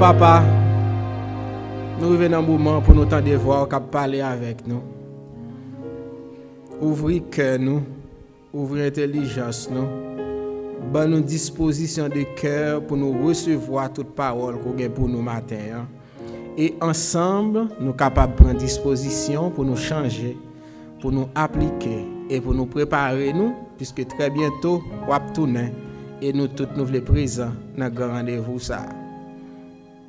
papa, nous revenons un moment pour nous tendre de voir qu'à parler avec nous. Ouvrir cœur nous, ouvrir intelligence nous, bonne nous disposition de cœur pour nous recevoir toute parole qu'on a pour nous matin. Et ensemble, nous capables de prendre disposition pour nous changer, pour nous appliquer et pour nous préparer nous, puisque très bientôt, on va tourner et nous tous nous voulons présents dans le grand rendez-vous ça.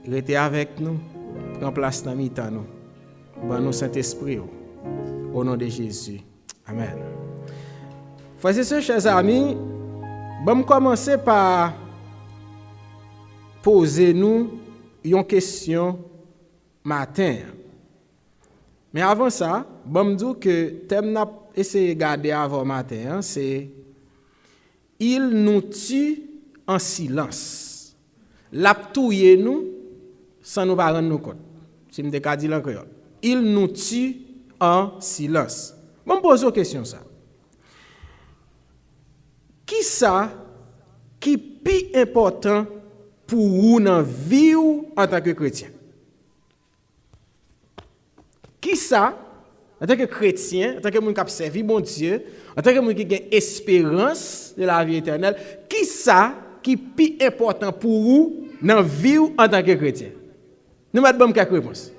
Restez avec nous, prends place dans le temps nous. Bon nous Saint-Esprit, au nom de Jésus. Amen. Frères et sœurs, chers amis, bon commencer par poser nous une question matin. Mais avant ça, bon me dire que thème n'a essayé de garder avant matin, c'est il nous tue en silence. L'a touye nous sans nous pas rendre nous compte. Si me dit en créole. Il nous tue en silence. Bon, pose une question ça. Qui ça qui plus important pour vous dans la vie en tant que chrétien? Qui ça, en tant que chrétien, en tant que monde qui a servi bon Dieu, en tant que monde qui a espérance de la vie éternelle, qui ça qui plus important pour vous dans la vie en tant que chrétien? Nous mettons quelques réponses.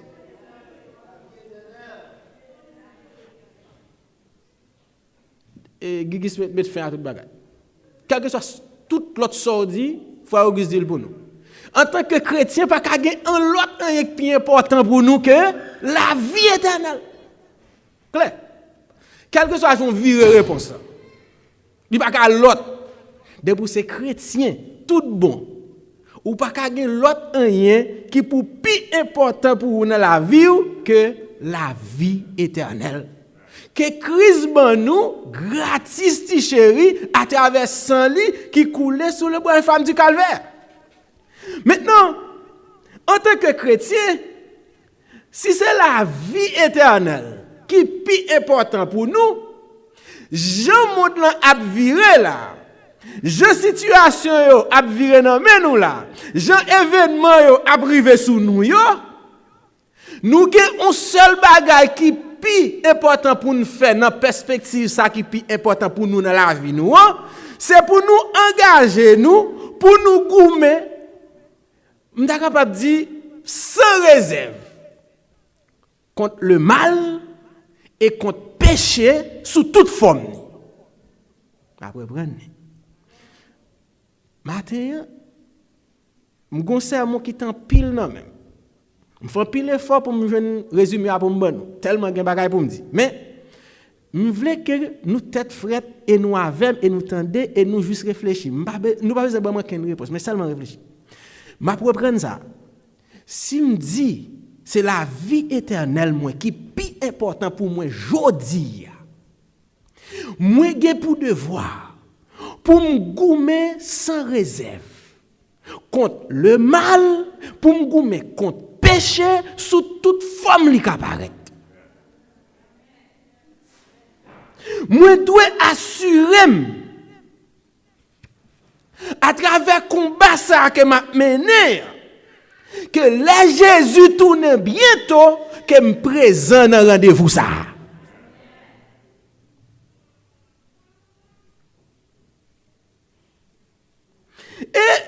Et Guigui met fin à toute bagarre. Quel que soit tout l'autre sordi, il faut Auguste dire pour nous. En tant que chrétien, pas qu'à gagner un lot qui plus important pour nous que la vie éternelle. Clair? Quel que soit son vie réponse. Il pas qu'à l'autre. De pour ces chrétiens, tout bon. Ou pas qu'à gagner l'autre rien qui pour plus important pour vous dans la vie que la vie éternelle. Que Christ ban nous gratis ti chéri à travers sang li qui coulait sur le bois infâme du calvaire. Maintenant, en tant que chrétien, si c'est la vie éternelle qui est plus important pour nous, Jean monde là a viré là. Jean situation yo a viré dans nous là. Jean événement yo a privé sous nous yo. Nous avons un seul bagage qui plus important pour nous faire dans perspective ça qui plus important pour nous dans la vie nous, c'est pour nous engager nous, pour nous goumer, on est capable de dire sans réserve contre le mal et contre le péché sous toute forme. Après prendre. Matin, m'gon sermon qui t'en pile non même. Je fais pile effort pour me résumer à pour me tellement de bagaille pour me dire. Mais je voulais que nous tête frette et nous avons et nous tendons et nous juste réfléchir. Nous pas besoin de manquer une réponse, mais seulement réfléchir. Ma pour prendre ça. Si me dit c'est la vie éternelle moi qui plus important pour moi jodi. Moi j'ai pour devoir pour me goumer sans réserve contre le mal, pour me goumer contre péché sous toute forme li apparaît. Moi dois assurer à travers combat ça que m'a mené que les Jésus tourne bientôt que me présent dans rendez-vous ça. Et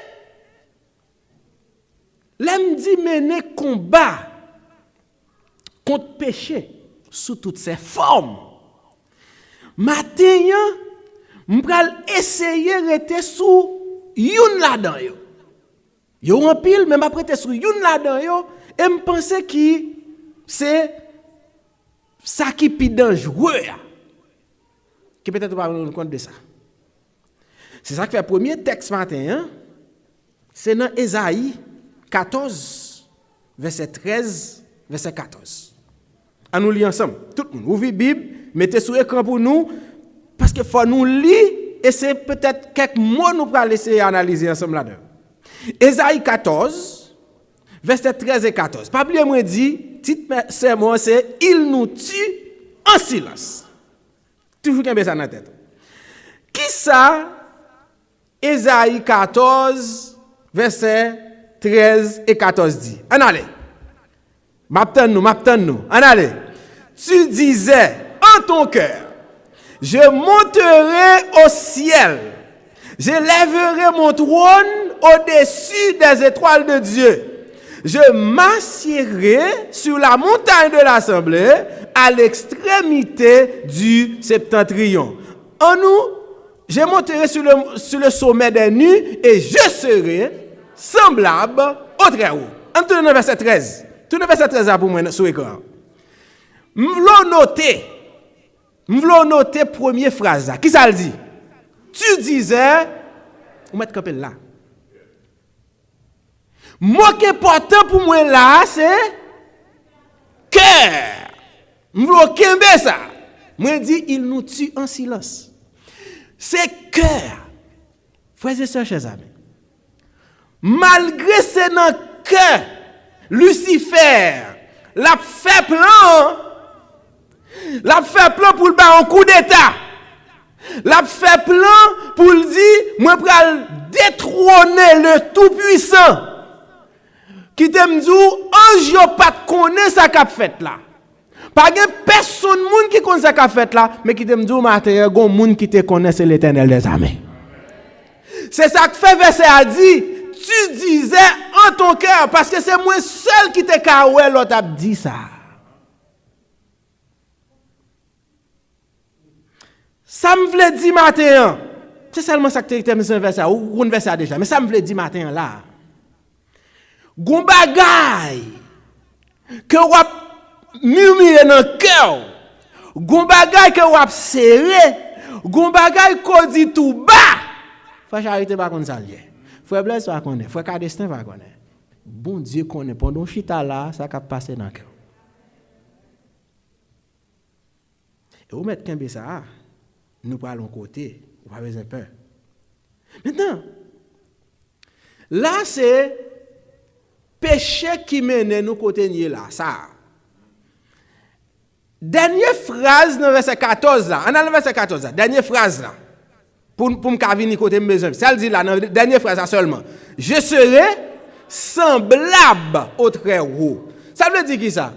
l'aime dit mener combat contre péché sous toutes ses formes. Matin, m'pral essayer rester sous youn là-dedans yo. Yo en pile même après te sous youn là-dedans yo et me penser qui c'est ça qui plus dangereux. Qui peut-être pas nous compte de ça. C'est ça qui fait le premier texte matin, c'est dans Ésaïe 14, verset 13, verset 14. À nous lire ensemble. Tout le monde, ouvrez la Bible, mettez sur l'écran pour nous, parce qu'il faut nous lire, et c'est peut-être quelques mots nous pour laisser analyser ensemble là-dedans. Ésaïe 14, verset 13 et 14. Pas oublier moi dit, titre sermon c'est il nous tue en silence. Toujours qu'un ça dans la tête. Qui ça? Ésaïe 14, verset 13 et 14 dit. En allez. M'attends nous. En allez. Tu disais en ton cœur, je monterai au ciel. Je lèverai mon trône au-dessus des étoiles de Dieu. Je m'assierai sur la montagne de l'assemblée à l'extrémité du septentrion. En nous, je monterai sur le sommet des nues et je serai semblable au Très-Haut. En tournant le verset 13. Tournez verset 13 pour moi sur l'écran. M'v'lo noter première phrase là. Qui ça le dit? Tu disais, on met campé là. Moi qui est important pour moi là, c'est cœur. M'v'lo kembe ça. Moi dit il nous tue en silence. C'est cœur. Frères et sœurs, chers amis. Malgré c'est dans le cœur, Lucifer l'a fait plan pour le battre un coup d'état. L'a fait plan pour le dire moi pral détrôner le tout puissant. Qui t'aime dit ange yo pas connaît ça qu'a fait là. Pas de personne moun qui connaît ça qu'a fait là, mais qui t'aime dit matin gon moun qui te connaît c'est l'Éternel des armées. C'est ça que fait verset a dit, tu disais en ton cœur parce que c'est moi seul qui te kawè l'autre a dit ça. Ça me vle dit matin. C'est seulement ça que tu as mis un verset ou un verset déjà, mais ça me vle dit matin là. Gon bagay que wap murmurer dans cœur. Gon bagay que wap serré. Gon bagay ko dit tout bas. Faut charité pas comme ça lié. Frère Blaise pas connaît, frère Cadestin pas connaît. Bon Dieu connaît pendant chita là, ça cap passer dans cœur. Et vous mettez kembe ça, nous parlons côté, vous pas besoin peur. Maintenant, là c'est péché qui mène nous côté nier là, ça. Dernière phrase dans verset 14 là, on a le verset 14 là, dernière phrase là. Pour me venir côté besoin. Ça le dit là dans dernière phrase là seulement. Je serai semblable au Très-Haut. Ça veut dire qui ça?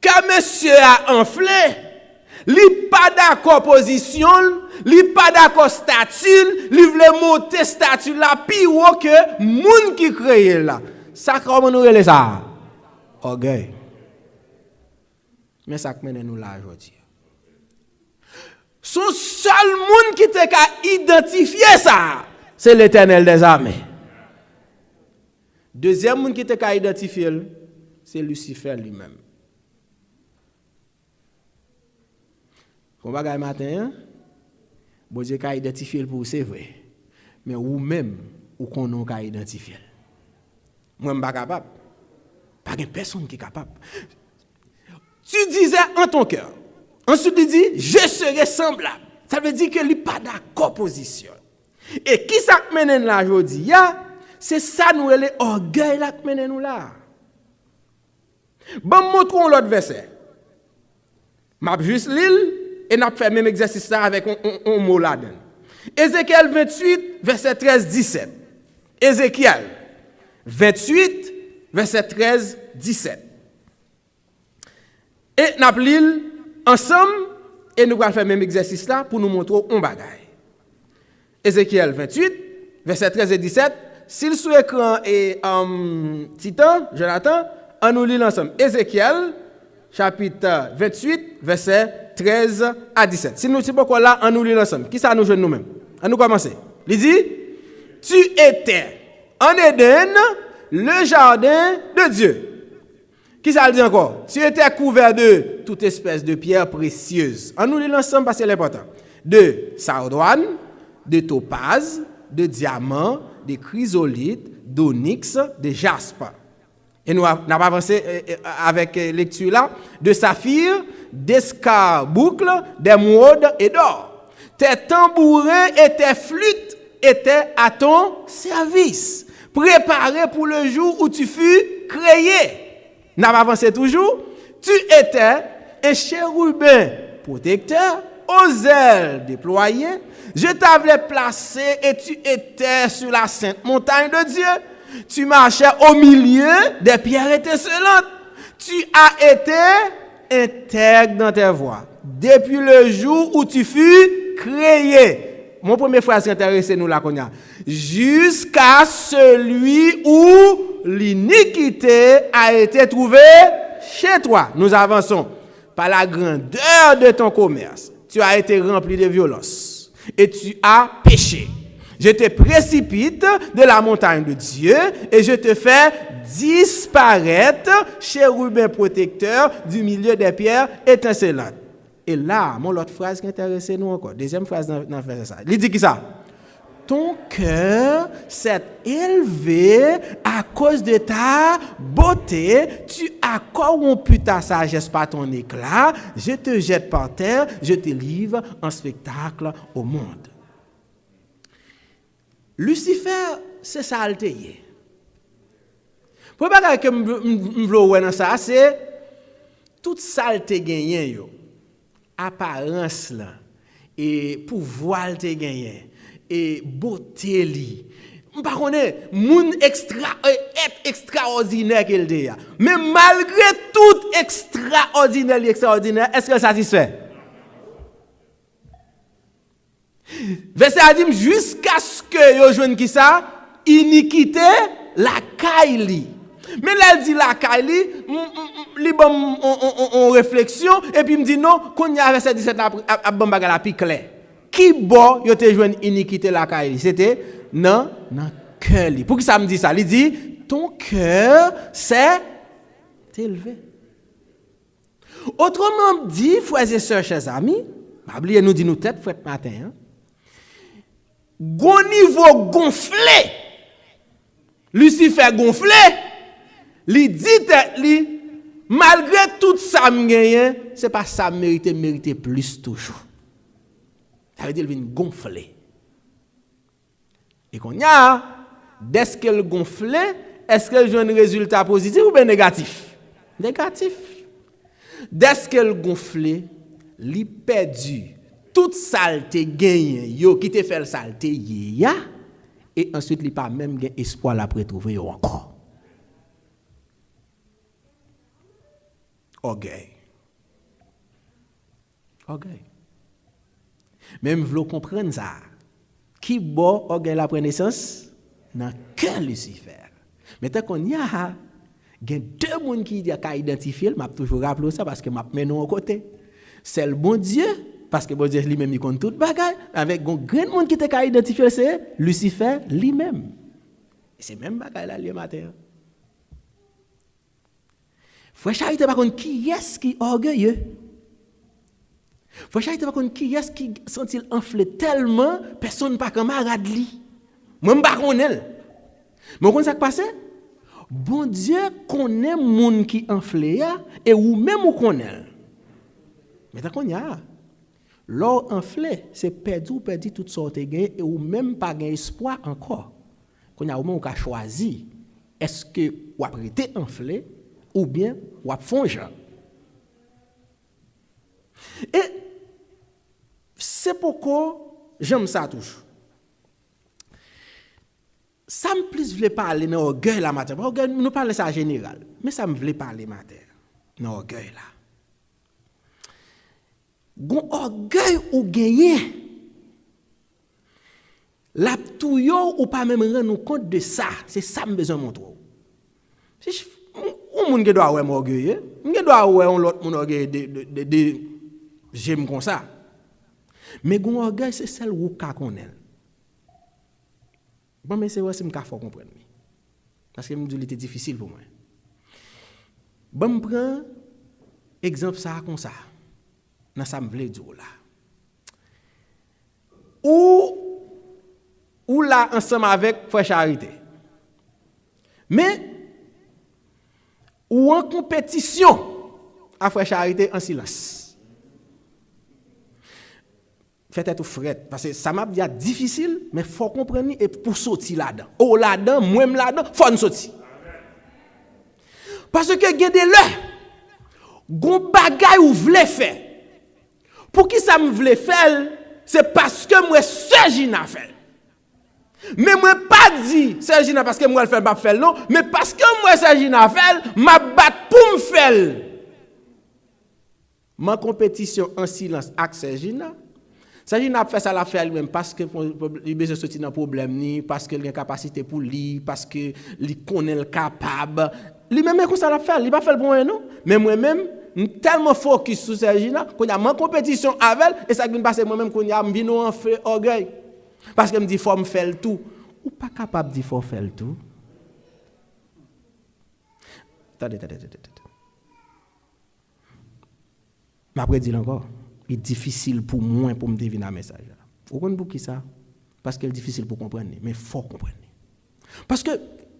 Quand monsieur a enflé, li pas d'accord position, li pas d'accord statut, li veut monter statut là plus haut que moun qui créé là. Ça comment nous relève ça? Orgueil. Mais ça mène nous là aujourd'hui. Son seul monde qui te ka identifier ça, c'est l'Éternel des armées. Deuxième monde qui te ka identifier, c'est Lucifer lui-même. Qu'on va gagner matin, bon Dieu ka identifier pour c'est vrai. Mais ou même ou qu'on non ka identifier. Moi m'pas capable. Pas de personne qui est capable. Tu disais en ton cœur. Ensuite, il dit, je serai semblable. Ça veut dire qu'il n'y a pas d'accord position. Et qui ça mène là aujourd'hui? C'est ça nous les orgueil là qui mène nous là. Bon, montrons l'autre verset. M'a juste l'île et n'a fait même exercice là avec un mot là dedans. Ézéchiel 28, verset 13-17. Ézéchiel 28, verset 13-17. Et n'a l'île ensemble, et nous allons faire le même exercice là pour nous montrer un bagage. Ézéchiel 28, verset 13 et 17. S'il sous écran et Titan, Jonathan, on nous lit ensemble. Ézéchiel, chapitre 28, verset 13 à 17. Si nous sommes pas là, on nous lit ensemble. Qui ça nous joue nous-mêmes? On nous commencer. Il dit, tu étais en Éden, le jardin de Dieu. Qui ça le dit encore? Tu étais couvert de toute espèce de pierres précieuses. On nous lit ensemble parce que c'est important. De sardoine, de topaz, de diamant, de chrysolite, d'onyx, de jaspe. Et nous avons avancé avec lecture là. De saphir, d'escarboucle, d'émeraude et d'or. Tes tambourins et tes flûtes étaient à ton service, préparés pour le jour où tu fus créé. Nous avons avancé toujours. Tu étais un chérubin protecteur, aux ailes déployées. Je t'avais placé et tu étais sur la sainte montagne de Dieu. Tu marchais au milieu des pierres étincelantes. Tu as été intègre dans tes voies. Depuis le jour où tu fus créé. Mon première phrase qui intéresse nous là qu'on a. Jusqu'à celui où l'iniquité a été trouvée chez toi. Nous avançons. Par la grandeur de ton commerce, tu as été rempli de violence et tu as péché. Je te précipite de la montagne de Dieu et je te fais disparaître, chérubin protecteur du milieu des pierres étincelantes. Et là, mon autre phrase qui intéresse nous encore. Deuxième phrase dans ça. Il dit qui ça? Ton cœur s'est élevé à cause de ta beauté. Tu as corrompu ta sagesse par ton éclat. Je te jette par terre. Je te livre en spectacle au monde. Lucifer, c'est ça altéré. Pour pas que m'vlo dans ça, c'est toute saleté gagné yo. Apparence là et pouvoir te gagné et beauté li. M'pa connait moun extraordinaire qu'il dit. Mais malgré tout extraordinaire, est-ce que satisfait? Verset a dit jusqu'à ce que yo joine qui ça iniquité la caille. Mais là elle dit la caille li bon on réflexion et puis me dit non qu'on y a verset 17 a bon bagay la pi clair. Qui bon yo te joine iniquité la caille? C'était non cœur li. Pour qui ça me dit ça? Il dit ton cœur s'est élevé. Autrement dit, frères et sœurs, chers amis, oubliez nous dit nous tête fête matin hein. Gon niveau gonflé. Lucifer gonflé. Li dit li malgré tout ça m'gagne, c'est pas ça mériter plus toujours. Ça veut dire qu'il vient gonfler. Et qu'on y a dès qu'elle gonflé, est-ce qu'elle joue un résultat positif ou bien négatif? Négatif. Dès qu'elle gonflé, li perdu toute saleté gagne yo qui te fait le saleté ya et ensuite il pas même gain espoir la retrouver yo encore. Orgueil. Même v'lo comprendre ça. Qui bon orgueil la prend naissance dans cœur Lucifer. Mais tant qu'on y a gen deux monde qui a identifier, m'a toujours rappelé ça parce que m'a mené au côté. C'est le bon Dieu parce que bon Dieu lui-même il compte tout bagaille avec un grand monde qui t'a identifié c'est Lucifer lui-même. Et c'est même bagaille là le matin. Frère Charité par contre qui est-ce qui orgueilleux? Frère Charité par contre qui est-ce qui sent-il enflé tellement personne pas camarade li. Moi pas connais. Mais comment ça passe? Bon Dieu connaît moun qui enflé et ou même ou connaît. Mais tant qu'on y a l'or enflé, c'est perdu toute sorte gain et ou même pas gain espoir encore. Qu'on a au moins choisi est-ce que ou a été enflé ou bien ou a fonge. Et c'est pourquoi j'aime ça toujours. Ça me plus voulait parler dans orgueil la matin. Orgueil nous parler ça en général, mais ça me voulait parler matin dans orgueil là. Gon orgueil ou gagner. La touyo ou pas même rendre compte de ça, c'est ça me besoin montrer. Si on moun qui doit avoir orgueil, on doit avoir l'autre mon orgueil de j'aime comme ça. Mais gon orgueil c'est celle ou ka connaît. Bon, mais c'est aussi que je faut comprendre. Parce que je me dis que c'était difficile pour moi. Bon, je prends exemple ça comme ça. Dans ça me voulait dire là. Ou là ensemble avec Frère Charité. Mais ou en compétition à Frère Charité en silence. Faites tout fret parce que ça m'a dit difficile mais faut comprendre et pour sortir là-dedans. Oh là-dedans, moi-même là-dedans, faut nous sortir. Parce que gardez le gon bagay ou vle faire. Pour qui ça me vle faire, c'est parce que moi seul j'en a fait. Mais moi pas dit Sergina parce que moi le faire pas faire non, mais parce que moi Sergina fait, m'a battre pour me faire. Ma compétition en silence avec Sergina a fait ça l'affaire lui-même parce que il besoin de sortir dans problème ni parce qu'il a une capacité pour lui parce que il connaît le capable lui-même comme ça l'a fait il pas fait le bon non mais moi-même tellement focus sur Sergina qu'on a ma compétition avec elle et ça qui me passe moi-même qu'on a vinn en fait orgueil parce que me dit faut me faire le tout ou pas capable dire faut faire le tout. Attendez. M'après dire encore il est difficile pour moi pour me deviner un message. Vous comprenez pour qui ça? Parce qu'il est difficile pour comprendre, mais il faut comprendre. Parce que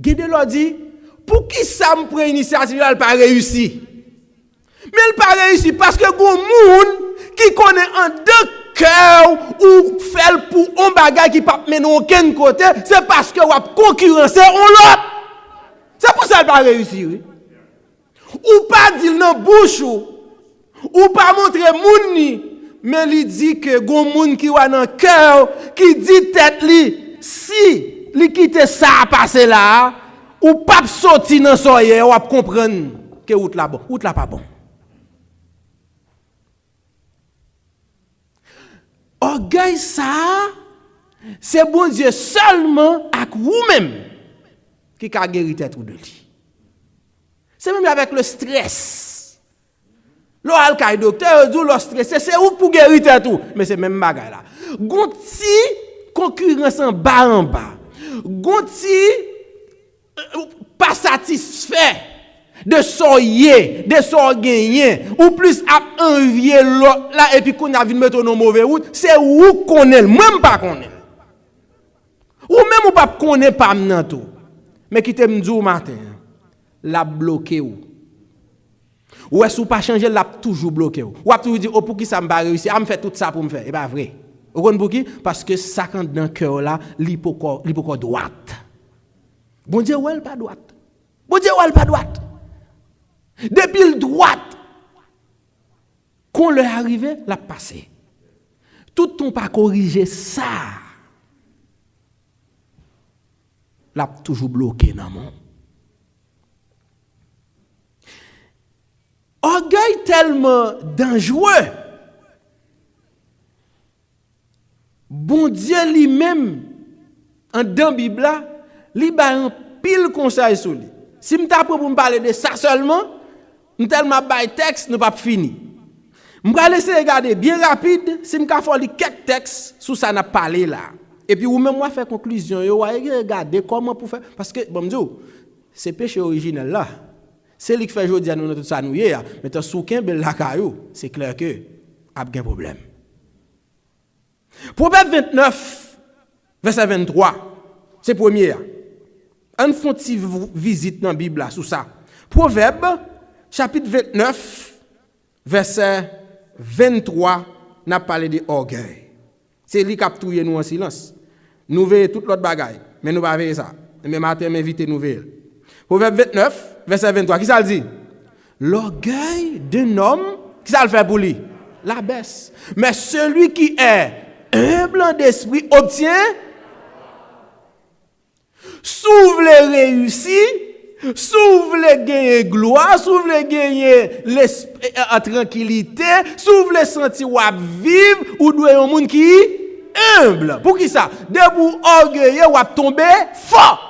Gédéon dit, pour qui ça me prend l'initiative, elle n'a pas réussi. Mais elle n'a pas réussi parce que il y a des gens qui connaissent en deux cœurs ou fait pour un bagage qui ne peut pas mener aucun côté, c'est parce que vous avez concurrencé l'autre. C'est pour ça qu'elle n'a pas réussi. Oui. Ou pas dire dans la bouche. Ou pas montrer moun ni, mais il dit que gon moun qui wa dans cœur qui dit tête li si li quitte ça passer là ou pas sorti dans soye ou comprendre que route là bon, route là pas bon. Orgueil ça c'est bon Dieu seulement avec vous-même qui ka guérir tête ou de lui. C'est même avec le stress. Lo al docteur dit lo stressé c'est ou pour guérir tout mais c'est même bagaille là gonti concurrence en bas gonti pas satisfait de soyer de so gagner ou plus à envier l'autre là et puis qu'on a vu mettre dans mauvais route c'est ou connaît même pas connaît ou même ou pas connaît pas nan tout mais qui te me dit au matin la bloqué ou ou est-ce pas changer l'a toujours bloqué ou a toujours dit oh pour qui ça me pas réussir à me faire tout ça pour me faire et pas vrai vous comprenez pour qui parce que ça quand dans cœur là l'hypocor droite bon Dieu ouais pas droite bon Dieu ouais pas droite depuis le droite qu'on leur arrivé l'a passé tout ton pas corriger ça l'a toujours bloqué dans mon orgueil tellement dangereux. Bon Dieu lui-même, en dans la Bible, il a un pile conseil sur lui. Si je t'apprends pour me parler de ça seulement, je tellement bail texte, nous pas fini. Je vais laisser regarder bien rapide, si je vais faire quelques textes sur ça n'a parlé là. Et puis ou même moi faire conclusion, yo regarder comment pour faire parce que bon Dieu, c'est péché originel là. C'est lui qui fait aujourd'hui à nous tout ça nous hier, mais tant souken bel la caillou, c'est clair que a un problème. Proverbe 29 verset 23, c'est premier. On font visite dans la Bible là sur ça. Proverbe chapitre 29 verset 23 n'a parlé de orgueil. C'est lui qui a touillé nous en silence. Nous veillons toute l'autre bagaille, mais nous pas veiller ça. Mais matin m'inviter nous veiller. Proverbe 29 verset 23, qui ça le dit? L'orgueil d'un homme, qui ça le fait pour lui? La baisse. Mais celui qui est humble d'esprit obtient, s'ouvre les réussir, s'ouvre les gagner gloire, s'ouvre les gagner en tranquillité, s'ouvre les sentir ou vivre, ou doit un monde qui humble. Pour qui ça? Debout orgueilleux ou tomber fort.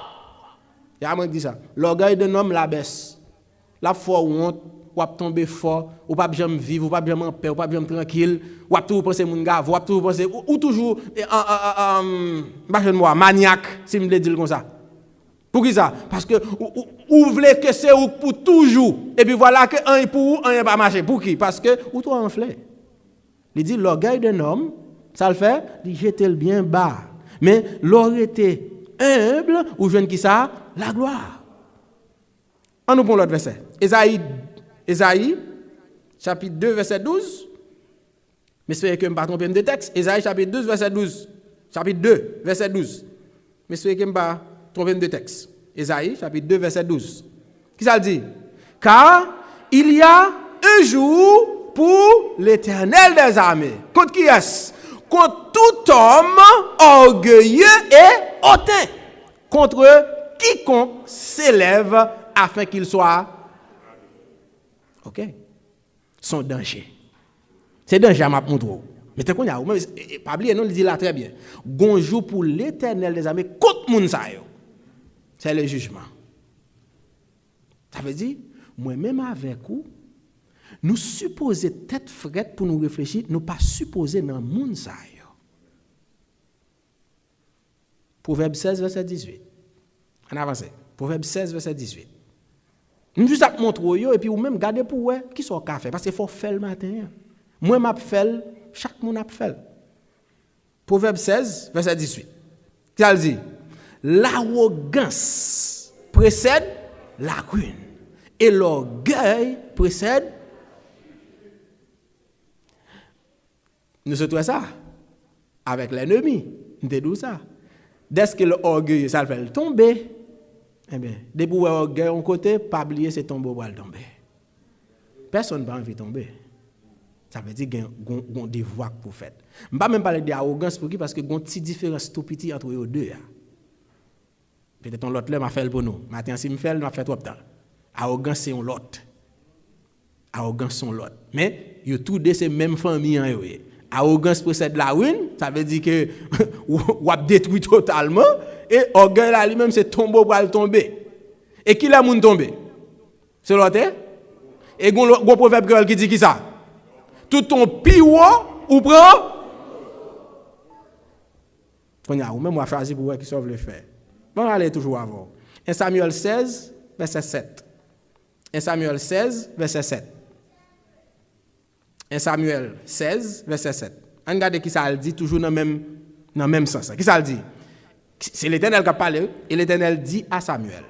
Il y a un dit ça. L'orgueil d'un homme la baisse. La foi ou honte, ou tomber fort, ou pas jamais vivre, ou pas jamais en paix, ou pas jamais tranquille, ou toujours penser mon gars, ou toujours penser ou toujours moi maniaque si me le dire comme ça. Pour qui ça? Parce que ou voulez que c'est ou pour toujours. Et puis voilà que un pour un pas marcher. Pour qui? Parce que ou toi enflé. Il dit l'orgueil d'un homme, ça le fait, il jette le bien bas. Mais l'autorité humble ou jeune qui ça? La gloire. On nous prend l'autre verset. Ésaïe, chapitre 2, verset 12. Mais c'est que je ne pas tromper de texte. Ésaïe, chapitre 12, verset 12. Chapitre 2, verset 12. Mais c'est que je ne pas tromper de texte. Ésaïe, chapitre 2, verset 12. Qui ça le dit? Car il y a un jour pour l'Éternel des armées. Contre qui est-ce? contre tout homme orgueilleux et hautain, contre quiconque s'élève afin qu'il soit. OK? Son danger. C'est danger à ma montre. Mais t'es qu'on y a, pas oublier, non, il dit là très bien. Gonjou pour l'Éternel des armées contre moun sa yo. C'est le jugement. Ça veut dire, moi-même avec vous, nous supposons tête frette pour nous réfléchir, nous pas supposons dans moun sa yo. Proverbe 16, verset 18. On avance. Proverbe 16, verset 18. Nous juste à montrer yo et puis ou même garder pour ouais qui sont café parce qu'il faut faire le matin. Moi m'a fait, chaque monde a fait. Proverbe 16 verset 18. Qu'elle dit l'arrogance précède la ruine et l'orgueil précède. Nous se trouvons ça avec l'ennemi. Nous te dit ça. Dès que l'orgueil ça fait tomber. Eh bien, depuis que l'orgueil en côté, pas oublier c'est tomber pour tomber. Personne n'a envie de tomber. Ça veut dire qu'il y a des voies pour faire. Je ne vais pas même parler d'arrogance pour qui parce que il y a une petite différence tout petit entre les deux. Peut-être que l'autre m'a fait pour nous. Maintenant, si je fais, m'a fait trop de temps. Arrogance, c'est l'autre. Arrogance, c'est l'autre. Mais, il y a tous deux ces mêmes familles. Arrogance possède la ruine, ça veut dire que ou a détruit totalement. Et orgueil là lui-même c'est tombeau pour aller tomber. Et qui l'a moun tomber? C'est l'autre. Et gon proverbe qui dit qui ça? Tout ton piwo ou prend. Konya ou même moi choisi pour voir qui sauve le faire. Bon aller toujours avant. 1 Samuel 16 verset 7. 1 Samuel 16 verset 7. 1 Samuel 16 verset 7. On regarde qui ça dit toujours dans même sens. Qui ça dit? C'est l'Éternel qui a parlé, et l'Éternel dit à Samuel,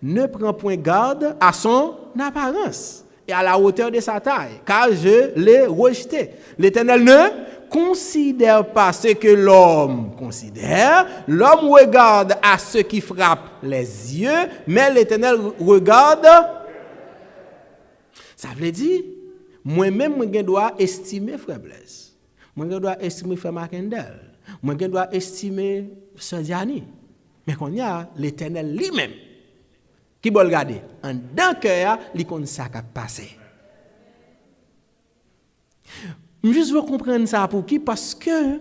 ne prends point garde à son apparence et à la hauteur de sa taille, car je l'ai rejeté. L'Éternel ne considère pas ce que l'homme considère. L'homme regarde à ce qui frappe les yeux, mais l'Éternel regarde. Ça veut dire, moi-même, je dois estimer faiblesse. Moi, je dois estimer frère Macendel. Moi, je dois estimer Sœur Diani. Mais qu'on y a l'Éternel lui-même qui va regarder. En d'un cœur, il connaît ça qui a passé. Je juste veux comprendre ça pour qui? Parce que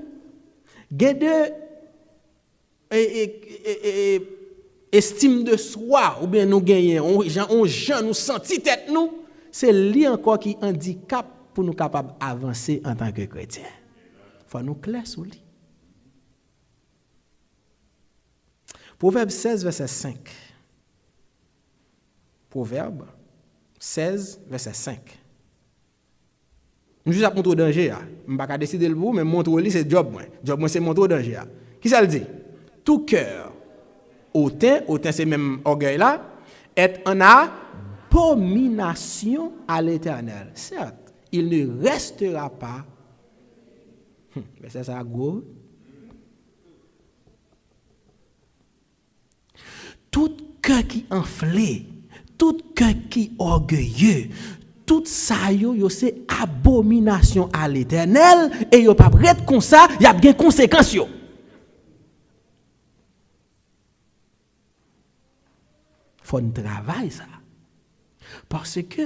estime de soi, ou bien nous gagnons, on nous sentit tête nous, c'est lui encore qui handicap pour nous capables d'avancer en tant que chrétiens. Il faut nous clair sur lui. Proverbe 16, verset 5. Proverbe 16, verset 5. Je vais juste montrer le danger. Je ne vais pas décider le vous, mais montrer c'est job. Job, c'est montrer le danger. Qui ça le dit? Tout cœur, hautain c'est même orgueil là, est en abomination à l'Éternel. Certes, il ne restera pas. Mais c'est ça, gros. Tout cœur qui enflé, tout cœur qui orgueilleux, tout ça c'est abomination à l'Éternel et yo pas prêt comme ça, il y a bien conséquences yo. Faut un travail ça. Parce que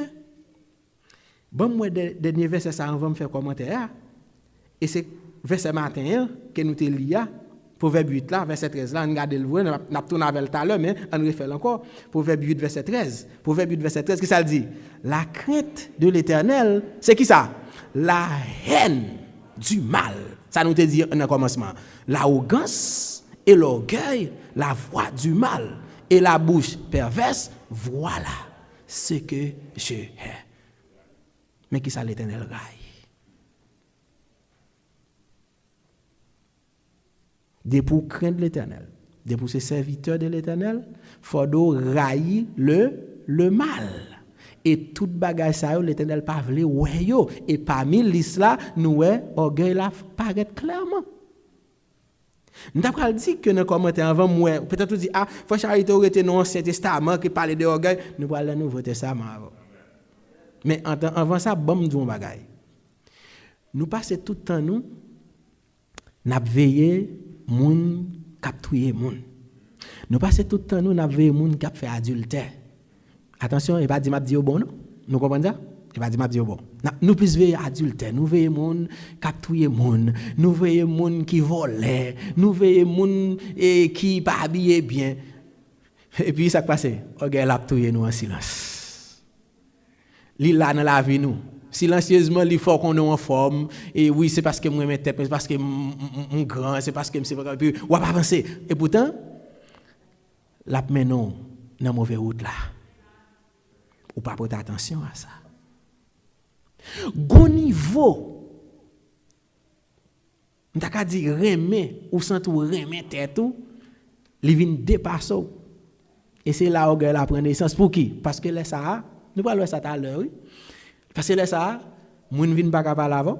bon moi dernier verset ça on va me faire commentaire et c'est verset matin que nous te lia. Proverbe 8 là, verset 13 là, on regarde le vrai, on a tourné avec tout à l'heure, mais on refait encore. Proverbe 8, verset 13. Proverbe 8, verset 13, qu'est-ce que ça dit? La crainte de l'Éternel, c'est qui ça? La haine du mal. Ça nous te dit en commencement. L'arrogance et l'orgueil, la voix du mal et la bouche perverse, voilà ce que je hais. Mais qui ça l'Éternel raille? Des pour craindre l'Éternel, des pour ces serviteurs de l'Éternel, faut railler le mal. Et toute bagaille ça l'Éternel pas vle ouais yo et parmi l'isla nous orgueil là paraît clairement. Nous avons dit que dans commentaire avant moi peut-être tu dis ah faut charité aurait été dans l'Ancien Testament qui parlait de orgueil, nous parlons dans le Nouveau Testament avant. Mais avant ça bon nous bagaille. Nous passons tout le temps nous n'a veillé moun k'ap touyer moun. Nous passons tout le temps nous n'a veillé moun k'ap fait adultère. Attention, il va dire m'a dit bon non. Nous comprenons ça? Il va dire m'a dit bon. Nous plus veiller adultère, nous veillons moun k'ap touyer moun, nous veillons moun qui volait, nous veillons moun qui pas habillé bien. Et puis ça passe, regarde l'a touyer nous en silence. Li là dans la vie nous. Silencieusement, il faut qu'on ait en forme. Et oui, c'est parce que moi, je c'est parce que je grand, c'est parce que je suis pas puis on va avancer. Et pourtant, la menon dans mauvaise route là. Ou pas porter attention à ça. Gon niveau, on t'a dit remet ou sans tout remet tête tout, il vient dépasser. Et c'est là où elle a pris naissance pour qui? Parce que là ça, nous parlons ça tout à l'heure, oui. Parce que là ça, moun vinn pas capable avant.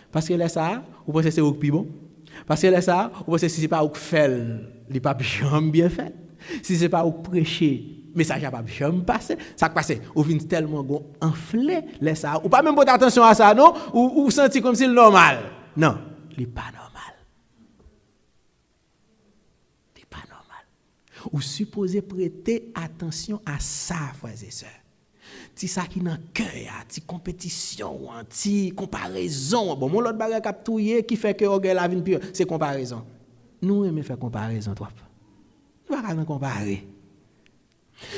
Parce que là ça, ou pensez c'est au plus bon. Parce que là ça, ou pensez si c'est pas au fait, il pas bien fait. Si c'est pas au prêcher, message a pas jamais passé, ça passe. Ou vinn tellement gon enflé là ça, ou pas même porter attention à ça non, ou sentir comme si c'est normal. Non, il pas normal. Il pas normal. Ou supposé prêter attention à ça, frères et sœurs. Ti ça qui dans cœur, ti compétition, ti comparaison. Bon, mon l'autre bagage cap touyer qui fait que regarde la vie pure, c'est comparaison. Nous aimons faire comparaison toi. Nous pas comparer.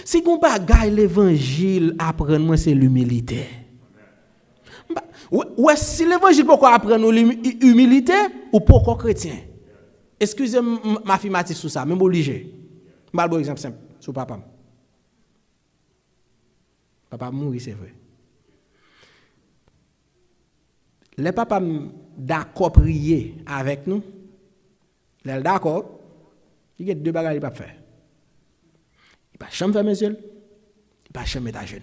Si qu'on bagaille l'évangile apprendre moi c'est l'humilité. Ouais, si l'évangile pourquoi apprendre l'humilité ou pourquoi chrétien. Excusez ma affirmative sur ça, même obligé. Mal bon exemple simple sur papa. Papa mourit, c'est vrai. Les papas d'accord prier avec nous. Les d'accord, il y a deux bagages qu'il pas faire. Il pas jamais faire mes yeux, il pas jamais mettre à genoux.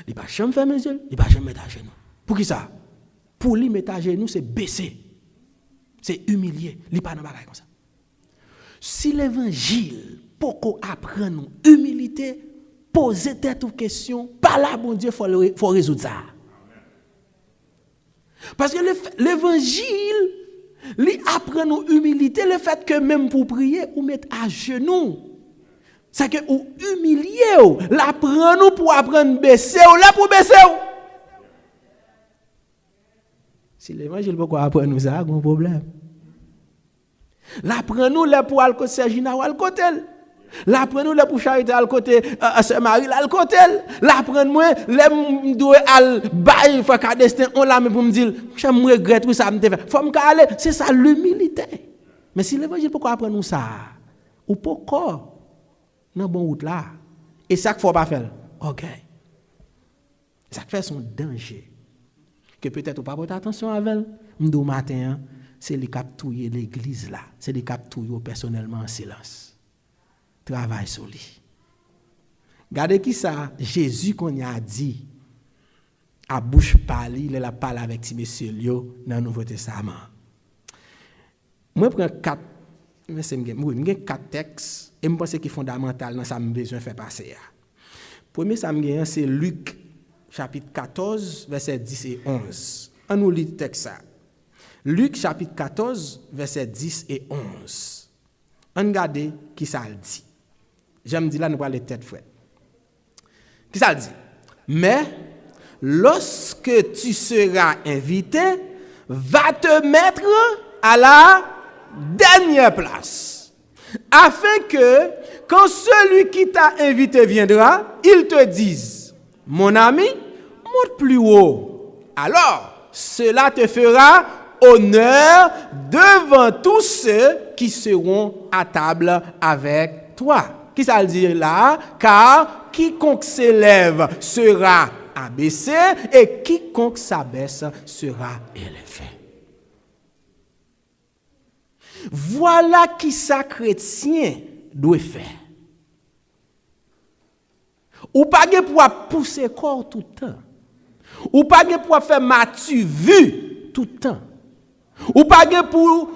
Il pas jamais faire mes yeux, il pas jamais mettre à genoux. Pour qui ça? Pour lui mettre à genoux, c'est baisser. C'est humilier, il pas dans bagaille comme ça. Si l'évangile, pour apprendre nous humilité, poser tête aux questions, par là, bon Dieu, faut résoudre ça. Parce que l'évangile, lui apprend nous humilité, le fait que même pour prier, ou mettre à genoux. C'est que ou humilier, l'apprend nous pour apprendre baisser, ou là pour baisser. Si l'évangile, pourquoi apprendre nous ça, il y a un problème. L'apprends-nous les pour al côté Sergina ou al côté. L'apprends-nous les pour charité al côté Sœur Marie al côté. L'apprends-moi les doit al bail faut ka destin on la mais pour me dire je me regrette tout ça me fait. Faut me aller, c'est ça l'humilité. Mais si l'évangile pourquoi apprendre nous ça ou pourquoi dans bon route là et ça qu'il faut pas faire. OK. Ça fait son danger. Que peut-être ou pas porter attention avec m'dou matin. C'est les captouiller l'église là, c'est les captouiller personnellement en silence. Travail sur lui. Regardez qui ça, Jésus qu'on y a dit, à bouche parlée, il a parlé avec ces messieurs dans le Nouveau Testament. Moi, je prends quatre textes, et je pense que c'est fondamental dans ça que j'ai besoin de faire passer. Premier, c'est Luc, chapitre 14, versets 10 et 11. On nous lit le texte ça. Luc chapitre 14, versets 10 et 11. Regardez qui ça le dit. J'aime dire là, nous parlons de tête frère. Qui ça le dit? Mais, lorsque tu seras invité, va te mettre à la dernière place. Afin que, quand celui qui t'a invité viendra, il te dise, mon ami, monte plus haut. Alors, cela te fera honneur devant tous ceux qui seront à table avec toi. Qui ça veut dire là? Car quiconque s'élève sera abaissé et quiconque s'abaisse sera élevé. Voilà qui ça chrétien doit faire. Ou pas pour pousser corps tout le temps. Ou pas pour faire matu vu tout le temps. Ou pas pour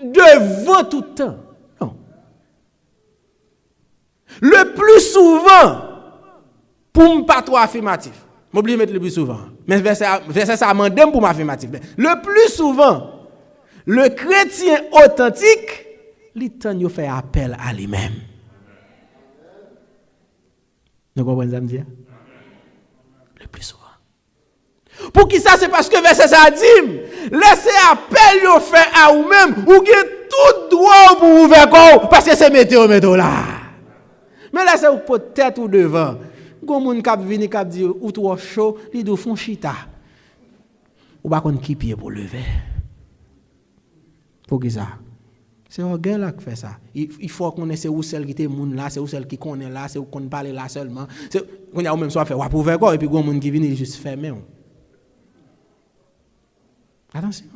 devant tout le temps. Non. Le plus souvent, pour ne pas trop affirmatif, M'oublie mettre le plus souvent. Mais verset ça mandem pour mathématique. Le plus souvent, le chrétien authentique, il fait appel à lui-même. Vous comprenez ça me dire? Le plus souvent. Pour qui ça? C'est parce que verset ça dit, laissez appel au fait à vous-même, ou qui tout droit pour vous faire quoi, parce que c'est météo là. Mais là, c'est peut-être ou devant. Gon moun k'ap vini k'ap di ou trop chaud, li do fon chita. Ou pas kon ki pied pour lever. Pour qui ça? C'est orgueil là qui fait ça. Il faut qu'on ait c'est où celle qui était moun là, c'est où celle qui connaît là, c'est où qu'on parle là seulement. C'est qu'on y a même soit fait wa pour faire quoi et puis gon moun qui vini juste fermer. Attention.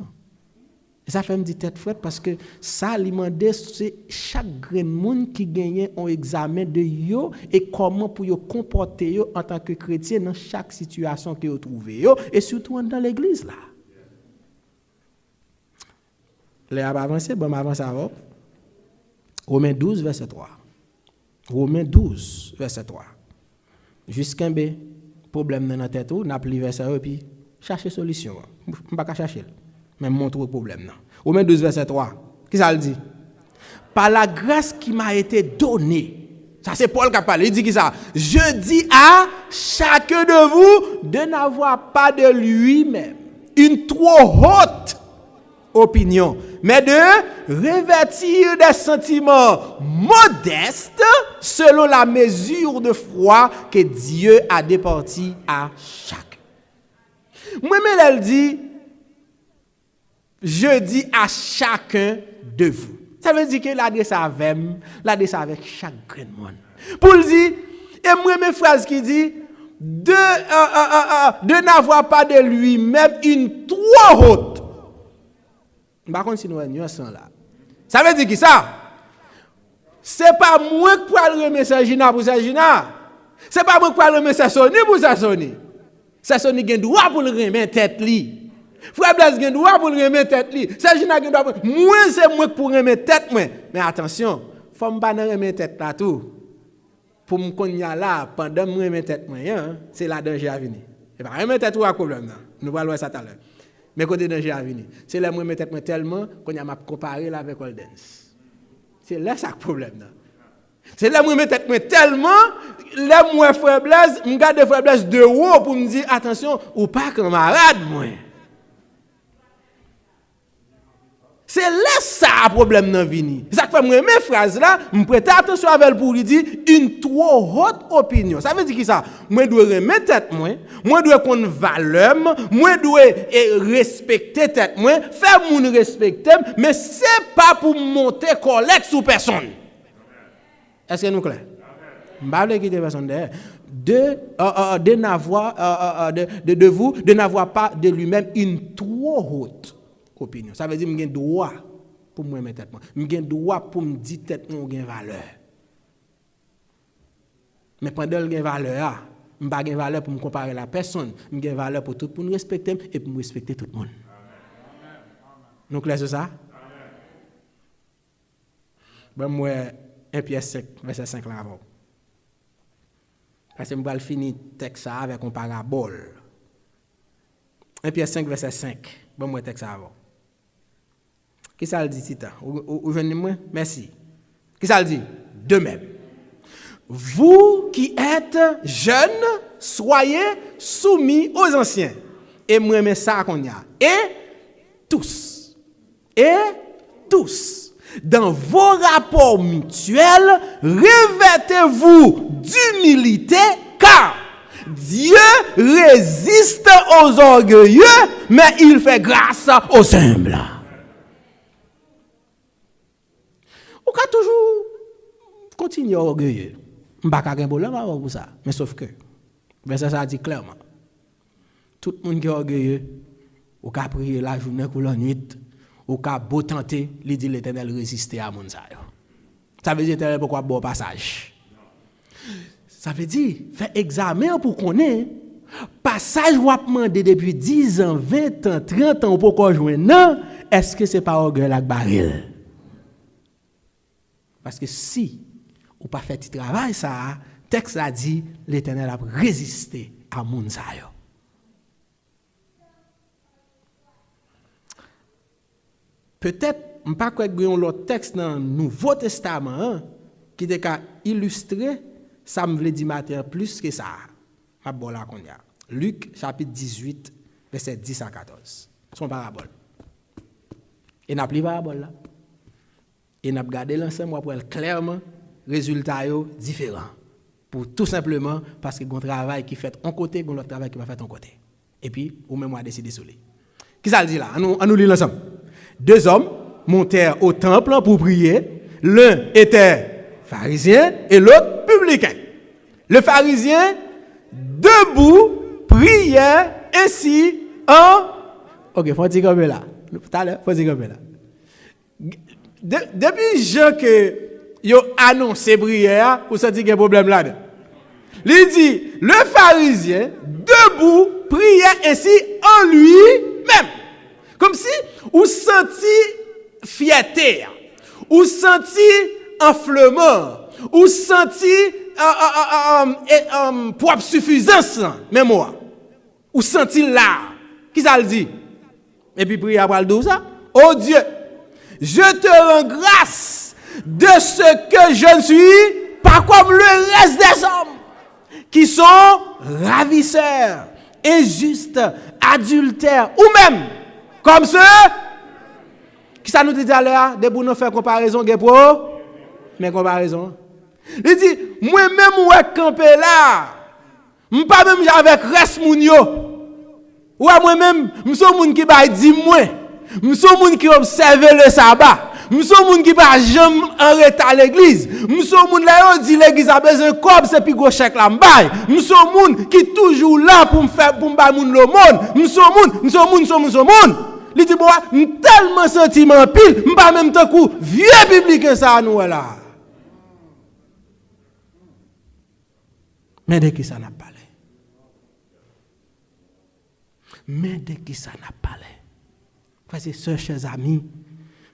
Et ça fait me dire tête frette parce que ça alimente c'est chaque grain de monde qui gagne un examen de yo et comment pour yo comporter yo en tant que chrétien dans chaque situation que vous trouvez yo et surtout dans l'église là. Les avancer bon avance avant. Romains 12 verset 3. Romains 12 verset 3. Jusqu'à B problème dans tête ou n'a plus verset et puis chercher solution. On pas chercher. Mais montre le problème. Non. Romains 12, verset 3. Qu'est-ce que ça dit? Par la grâce qui m'a été donnée. Ça, c'est Paul qui a parlé. Il dit qui ça? Je dis à chacun de vous de n'avoir pas de lui-même une trop haute opinion, mais de revêtir des sentiments modestes selon la mesure de foi que Dieu a départie à chacun. Moi-même, elle dit, je dis à chacun de vous. Ça veut dire que l'adresse avec chaque grain de monde. Pour le dire, et moi mes phrases qui dit de n'avoir pas de lui-même une trop haute. Par contre, si nous avons nuance là. Ça veut dire qui ça? C'est pas moi qui parle remettre Sagina pour Sagina. C'est pas moi qui parle remettre Sassoni pour Sassoni. Sassoni a droit pour le remettre tête li. Frère Blaise gen droit pour remettre tête li. Sagina gen droit pour moi c'est moi pour remettre tête moi. Mais attention, faut me pas remettre tête là tout. Pour me connait là pendant me remettre tête moi c'est la danger à venir. Et pas remettre tête ou à problème là. Nous va voir ça tout à l'heure. Mais côté danger à venir. C'est là moi remettre tête moi tellement qu'on a m'a comparé là avec Old Dance. C'est là ça problème là. C'est là moi remettre tête moi tellement là moi frère Blaise, me garde frère Blaise de haut pour me dire attention ou pas camarade moi. C'est là ça le problème dans vini. Ça fait moi mes phrases là, me prêter attention avec pour lui dire une trop haute opinion. Ça veut dire qui ça? Moi dois remettre tête moi dois connaître valeur, moi dois respecter tête moi, faire moun respecter, mais c'est pas pour monter collecte sur personne. Est-ce que nous clair? M'pa vle quitter personne derrière. De n'avoir de vous de n'avoir pas de lui-même une trop haute opinion. Ça veut dire que j'ai droit pour moi mettre tête moi. J'ai droit pour me dire tête moi gain valeur. Mais pendant le gain valeur, je pas gain valeur pour me comparer la personne, je gain valeur pour tout pour me respecter et pour me respecter tout le monde. Donc là c'est ça. Ben moi 1 Pierre 5 verset 5 là avant. Parce que je vais finir le texte avec une parabole. 1 Pierre 5 verset 5. Ben moi texte avant. Qui ça le dit Titan? Ou je moi? Merci. Qui ça le dit? De même. Vous qui êtes jeunes, soyez soumis aux anciens. Et moi mais ça qu'on y a. Et tous, dans vos rapports mutuels, revêtez-vous d'humilité, car Dieu résiste aux orgueilleux, mais il fait grâce aux humbles. On peut toujours continuer orgueilleux. On ne peut pas avoir un problème pour ça. Mais sauf que, verset ça dit clairement, tout le monde qui est orgueilleux, on peut prier la journée ou la nuit, on peut beau tenter, il dit l'Éternel résister à mon ça. Ça veut dire l'Éternel pourquoi bon passage. Ça veut dire, faire examen pour qu'on ait passage ou a demandé depuis 10 ans, 20 ans, 30 ans pour qu'on joue. Non, est-ce que c'est pas orgueil la baril? Parce que si ou pas fait le travail ça, texte a dit l'Éternel a résisté à moun sa yo. Peut-être on pas quoi un autre texte dans le Nouveau Testament qui est illustrer ça me veut dire matin plus que ça. Ma bon là qu'on y a. Luc chapitre 18 verset 10 à 14. Son parabole. Et n'a plus parabole là. Et n'a regardé l'ensemble pour clairement résultat yo différent. Pour tout simplement parce que un travail qui fait en côté, un autre travail qui va faire en côté. Et puis ou même moi décider sur lui. Qui ça le dit là? On nous lit ensemble. Deux hommes montèrent au temple pour prier. L'un était pharisien et l'autre publicain. Le pharisien, debout, priait ainsi en... Ok, faut dire comme là. Tout à l'heure, faut dire comme là. Depuis Jean que yo annoncé prière, vous sentez qu'il y a un problème là-dedans. Il dit, le pharisien, debout, priait ainsi en lui-même. Comme si vous sentiez fierté, vous sentiez enflement, vous sentiez propre suffisance, même moi. Vous sentiez là. Qui ça le dit? Et puis prier après le dos ça. Oh Dieu, je te rends grâce de ce que je ne suis pas comme le reste des hommes qui sont ravisseurs, injustes, adultères ou même comme ceux qui ça nous dit à l'heure, de pour nous faire comparaison, mais comparaison. Il dit, moi-même, ouais, camper là, pas même avec reste moun yo. Ou moi-même, m'son moun qui ba di moi, m'son moun qui observe le sabbat, m'son moun qui ba jamais en retard à l'église, m'son moun là yo dit l'église a besoin comme c'est puis gros chèque là m'bay, m'son moun qui toujours là pour me faire pour m'ba moun le monde, m'son moun. Il dit, bon, tellement sentiment pile, m'pas même temps coup, vieux biblique ça nous là. Mais de qui ça n'a parlé? Mais de qui ça n'a parlé? Frères et sœurs, chers amis,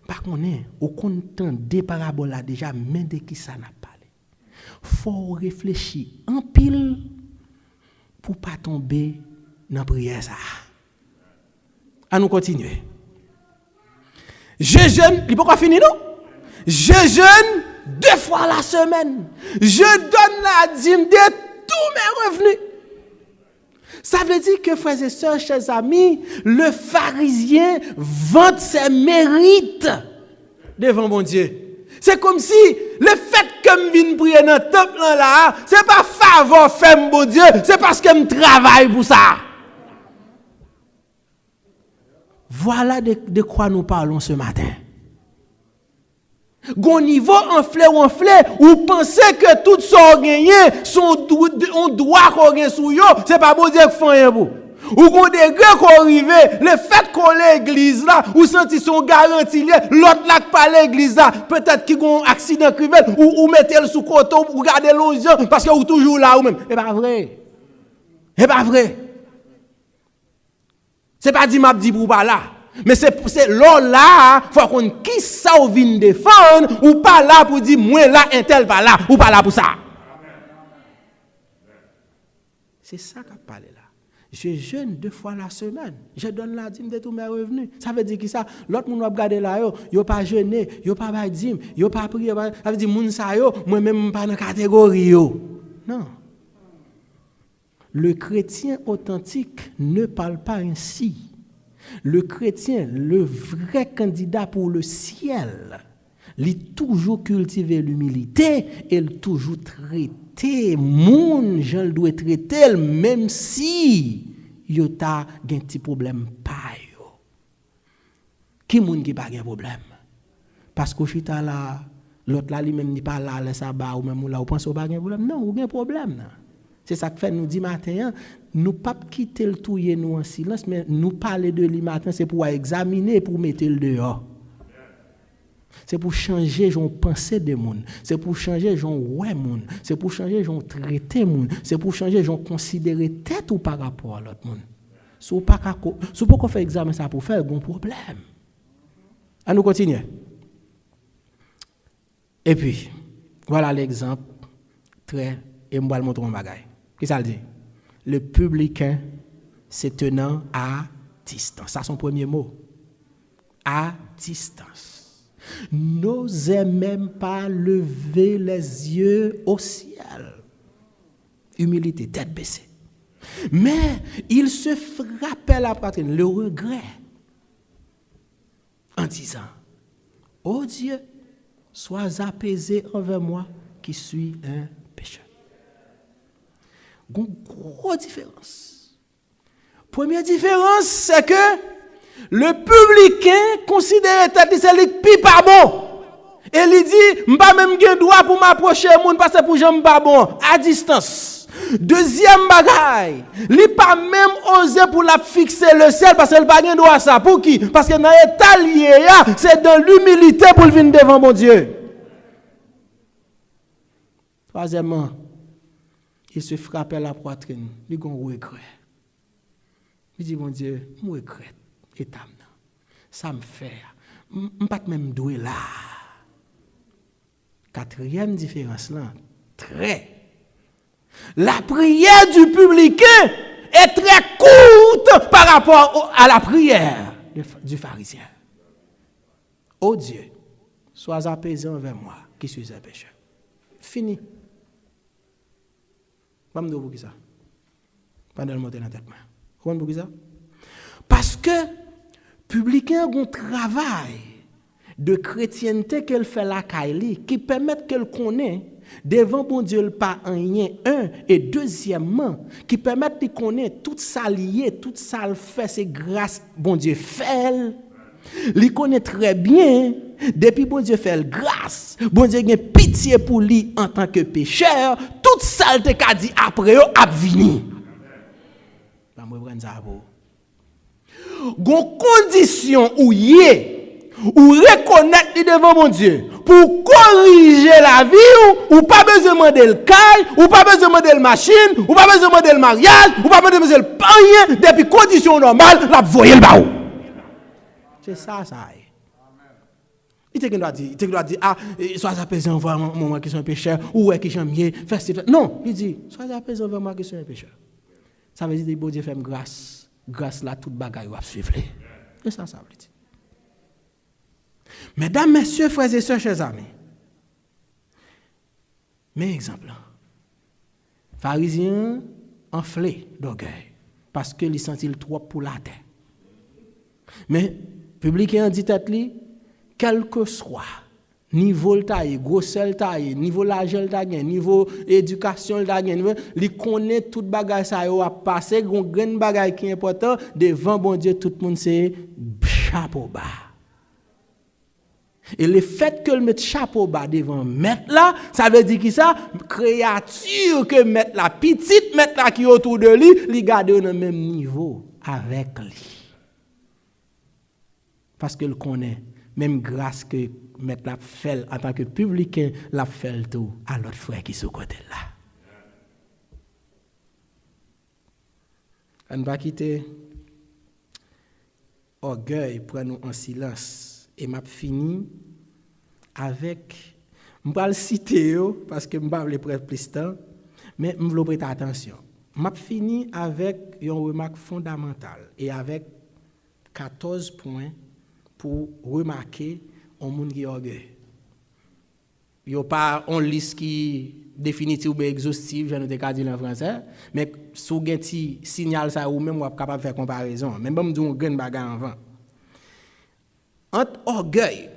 par contre, au content des paraboles là déjà, mais de qui ça n'a parlé? Faut réfléchir en pile pour pas tomber dans la prière ça. À nous continuer. Je jeûne, il peut pas finir non? Je jeûne 2 fois la semaine. Je donne la dîme de tous mes revenus. Ça veut dire que, frères et sœurs, chers amis, le pharisien vante ses mérites devant mon Dieu. C'est comme si le fait que je vienne prier dans le temple là, c'est pas faveur fait mon Dieu, c'est parce que je travaille pour ça. Voilà de quoi nous parlons ce matin. Gon niveau enflé, ou pensez que tout ça gagné, on doit qu'on gagne sous yo, c'est pas bon Dieu qui fait rien pour. Ou gon degré qu'on arrive, le fait qu'on l'église là, ou senti son garantie l'autre là qui pas l'église là, peut-être qu'il gon accident crivel ou mettez le sous côté ou garder l'onction parce que ou toujours là ou même. C'est pas vrai. C'est pas vrai. C'est pas dit m'a dit pour pas là. Mais c'est là, faut qu'on qui ça ou vient défendre ou pas là pour dire moi là un tel pas là ou pas là pour ça. C'est ça qu'a parlé là. Je jeûne 2 fois la semaine. Je donne la dîme de tous mes revenus. Ça veut dire que ça l'autre monde va regarder là yo pas jeûner, yo pas ba dîme, yo pas prier, ça veut dire moun ça yo moi même pas dans catégorie yo. Non. Le chrétien authentique ne parle pas ainsi. Le chrétien, le vrai candidat pour le ciel, il toujours cultiver l'humilité et il toujours traiter moun, j'en doit traiter même si yo ta gen petit problème pa yo. Qui moun qui pas gen problème? Parce que chita là, l'autre là lui même ni pas là le sabbat ou même là ou pense ou pas gen problème. Non, ou gen problème là. C'est ça que fait nous dit matin, nous pas quitter le touyer nous en silence, mais nous parler de lui matin, c'est pour examiner, pour mettre le dehors. C'est pour changer son pensée de monde, c'est pour changer son ouais monde, c'est pour changer son traiter monde, c'est pour changer son considérer tête ou par rapport à l'autre monde. Si vous pas faire examen ça pour faire un bon problème. À nous continuer. Et puis voilà l'exemple très et moi le montrer un bagage. Qui ça le dit? le publicain se tenant à distance. Ça, son premier mot. À distance. N'osait même pas lever les yeux au ciel. Humilité, tête baissée. Mais il se frappait la poitrine, le regret, en disant, ô Dieu, sois apaisé envers moi qui suis un pécheur. Une grosse différence. Première différence, c'est que le publicain considère que c'est le plus pas bon. Et il dit, m'pas même gen droit pour m'approcher moun parce que pour j'aime pas bon, à distance. Deuxième bagaille, il pas même osé pour la fixer le ciel parce qu'il pas gen droit ça. Pour qui? Parce que dans l'état lié, c'est dans l'humilité pour venir devant mon Dieu. Troisièmement, il se frappait la poitrine, il a un regret. Il dit, mon Dieu, je regrette. Et ça me fait, je ne pas même doué là. Quatrième différence là, très. La prière du publicain est très courte par rapport à la prière du pharisien. Ô Dieu, sois apaisé envers moi, qui suis un pécheur. Fini. Je vais me dire pour qui ça. Pendant le monter dans la tête. Vous pour qui ça? Parce que publicain a un travail de chrétienté qu'elle fait la Kaili qui permet qu'elle connaisse devant bon Dieu le pas en rien un et deuxièmement qui permet de connaître tout ça lié tout ça le fait c'est grâce bon Dieu fait il connaît très bien depuis bon Dieu fait grâce bon Dieu a pitié pour lui en tant que pécheur tout ça le qu'a dit après a vini va me prendre ça pour gon condition ou yé ou reconnaître devant mon Dieu pour corriger la vie ou pas besoin demander le caille ou pas besoin demander le machine ou pas besoin demander le mariage ou pas besoin demander le pain depuis condition normale la voyer le baou c'est ça il te doit dire ah sois apaisé envers moi qui suis un pécheur ou qui j'aime mieux faire non il dit sois apaisé envers moi qui suis un pécheur ça veut dire que bon Dieu fait grâce là toute bagaille va suivre c'est ça veut dire. Mesdames, messieurs, frères et sœurs, chers amis. Mais exemple, pharisien enflé d'orgueil parce que il sentit trop pour la terre. Mais publicain dit tête li, quel que soit niveau le taille, grosseur taille, niveau l'argent le taille, niveau éducation le taille, il connaît toute bagaille ça a passé, gon grande bagaille qui est important devant bon Dieu tout le monde c'est chapeau bas. Et le fait que le mette chapeau bas devant mettre là, ça veut dire que ça, créature que mettre la petite, mettre là qui est autour de lui, lui garder au même niveau avec lui. Parce qu'il connaît, même grâce que mettre la fait en tant que publicain, la fait tout à l'autre frère qui est sur côté là. On va quitter orgueil, prendre nous en silence. Et m'a fini avec m'pa le citer parce que m'pa le prendre plus temps mais m'vle prêter attention. M'a fini avec une remarque fondamentale et avec 14 points pour remarquer un monde qui orgueil. Yo pas on liste qui définitive ou exhaustive, je ne te pas dire en français, mais sous un petit signal ça ou même on capable faire comparaison. Même pas me dire un grand bagarre avant. Entre orgueil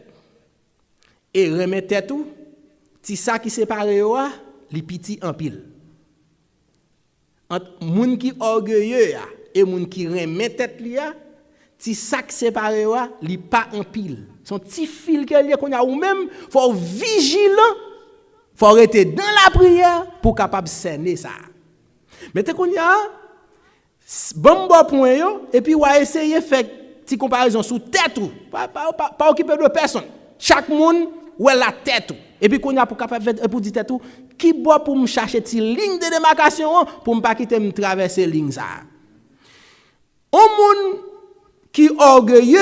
et remettre tout, si ça qui sépare yo, li petit en pile. Entre moun qui orgueilleux et moun qui remet tête li a, si ça qui sépare yo, li pas en pile. Son petit fil que li qu'on a ou même faut vigilant, faut rester dans la prière pour capable cerner ça. Mais te qu'on y a bon point yo et puis va essayer faire petite comparaison sous tête ou pas occupé de personne. Chaque monde ou la tête et puis qu'on a pour capable pour dire tête ou qui boit pour me chercher ti ligne de démarcation pour me pas quitter me traverser ligne ça. Un monde qui orgueilleux